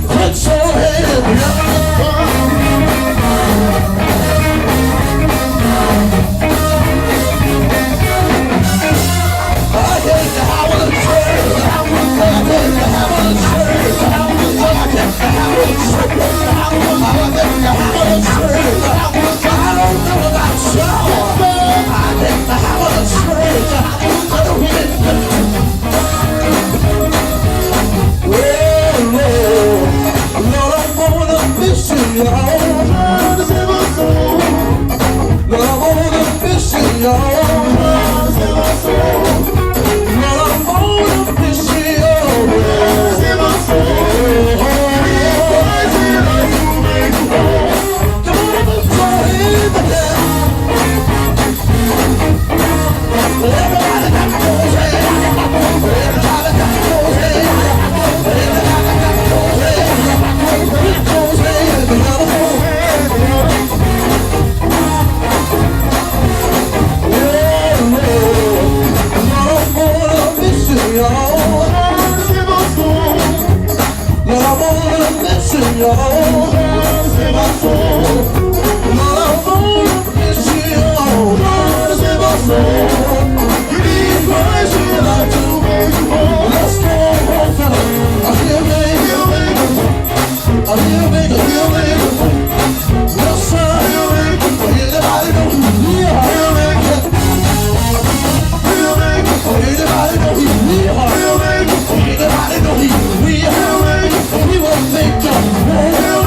Put your hands together. I came to have a church. I came to have a church. I came to have a church. I don't know about y'all. I came to have a church. Well, Lord, I'm gonna oh, God save my soul. Lord, I'm born this year, oh, God save my soul. We need Christ, we like to make you whole. Let's go home, fella. I hear me, I hear me, yes, sir, I hear me. Anybody know who's near? Hear me, anybody know he's near? Hear me, anybody know he's real? Hear me, we will make the world.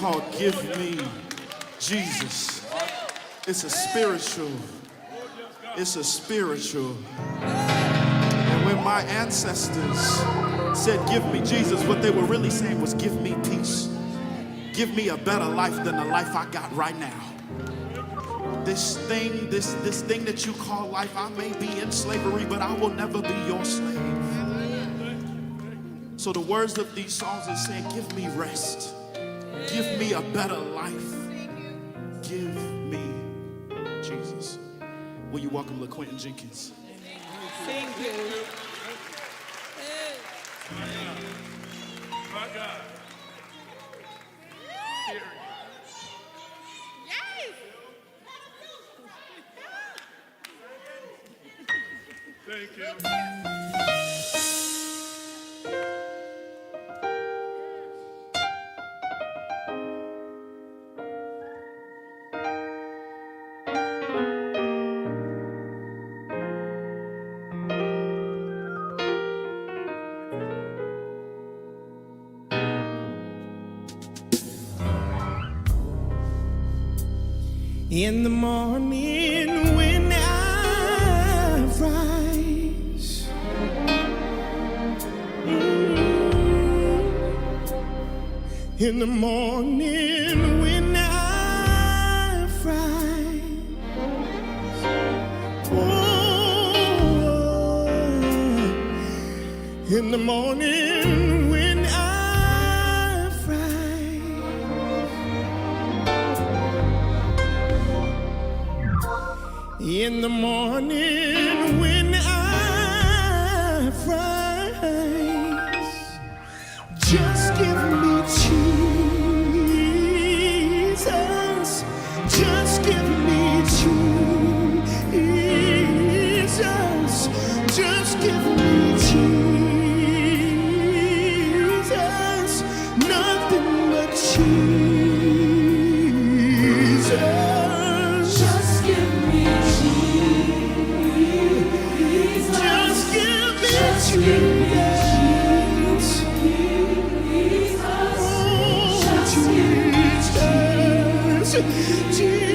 called Give Me Jesus. It's a spiritual. It's a spiritual. And when my ancestors said, give me Jesus, what they were really saying was, give me peace. Give me a better life than the life I got right now. This thing that you call life, I may be in slavery, but I will never be your slave. So the words of these songs are saying, give me rest. Give me a better life. Give me Jesus. Will you welcome LaQuentin Jenkins? Thank you. My God. Yes. Thank you. In the morning when I rise, in the morning when I rise, oh, in the morning when I in the morning when I rise, just give me Jesus, just give me Jesus, just give me Jesus, nothing but Jesus. Just give me Jesus. Just give me Jesus. Oh, Jesus. Jesus.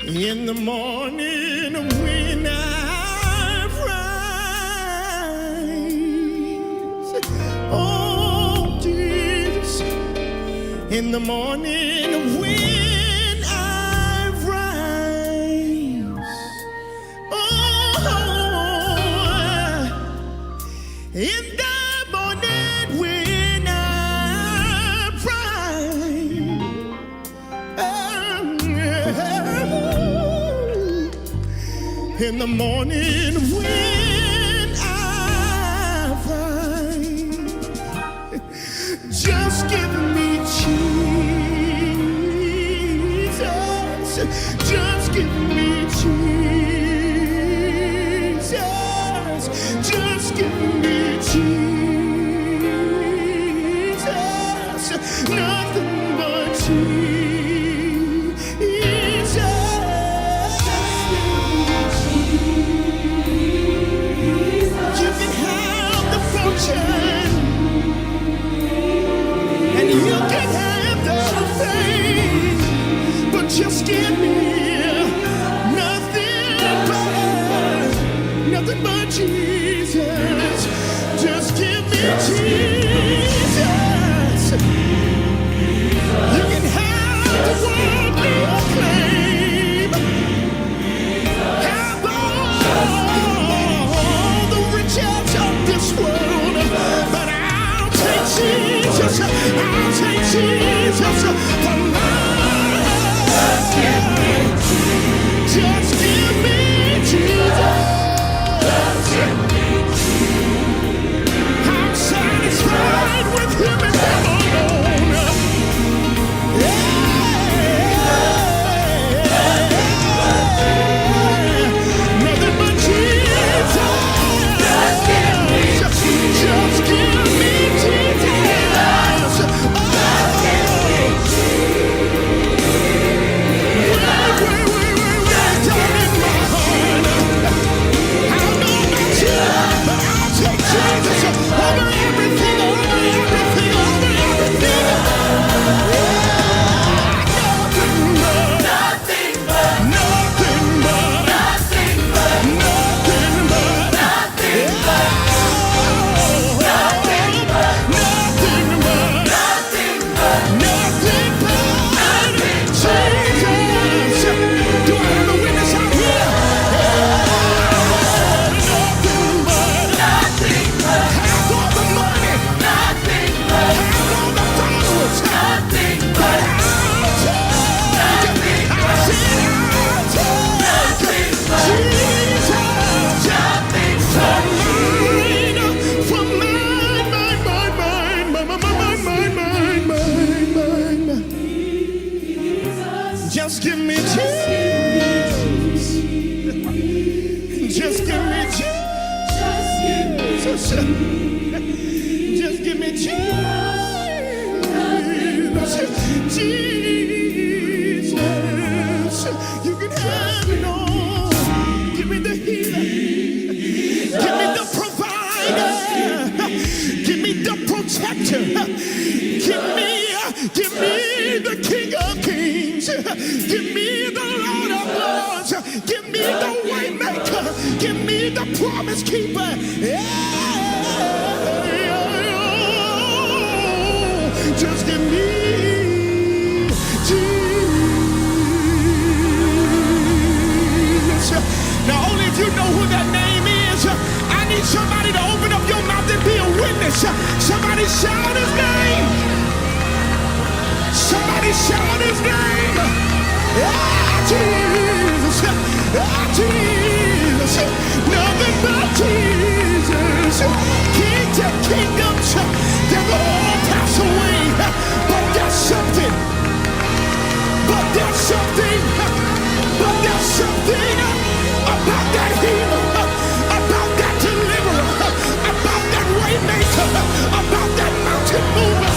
In the morning when I rise, oh Jesus, in the morning when I rise, oh, in the morning when I rise, in the morning when I rise, just give me Jesus, just give me Jesus, just give me Jesus, nothing but Jesus. You can have the fortune, and you can have the faith, but just give me nothing but Jesus. Just give me Jesus. You can have the worldly acclaim, have all the riches of this world, but I'll take Jesus. I'll take Jesus for my life. Give me the King of Kings. Give me the Lord of Lords. Give me the way maker. Give me the promise keeper. Just give me Jesus. Now, only if you know who that name is, I need somebody to open up your mouth and be a witness. Somebody shout his name. Somebody shout his name. Ah, Jesus. Ah, Jesus. Nothing but Jesus. Kings and kingdoms, they will all pass away. But there's something. But there's something. But there's something about that healer, about that deliverer, about that way maker, about that mountain mover.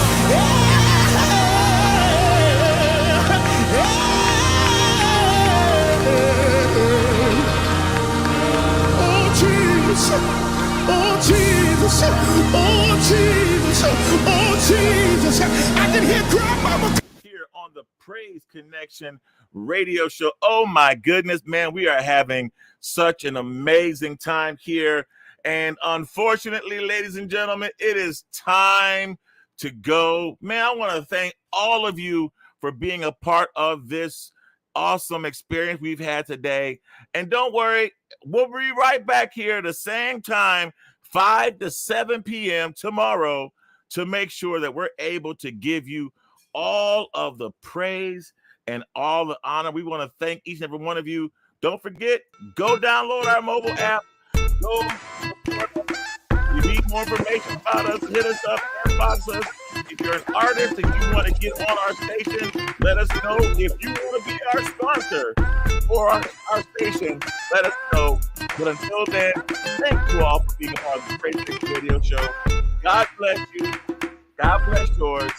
Oh Jesus, oh Jesus, oh Jesus, oh Jesus. I can hear grandmama here on the Praise Connection radio show. Oh my goodness, man, we are having such an amazing time here. And unfortunately, ladies and gentlemen, it is time to go. Man, I want to thank all of you for being a part of this awesome experience we've had today. And don't worry, we'll be right back here at the same time, 5 to 7 p.m. tomorrow, to make sure that we're able to give you all of the praise and all the honor. We want to thank each and every one of you. Don't forget, go download our mobile app. Go support us. If you need more information about us, hit us up, inbox us. If you're an artist and you want to get on our station, let us know. If you want to be our sponsor for our station, let us know. But until then, thank you all for being a part of the Praise Six Radio Show. God bless you. God bless yours.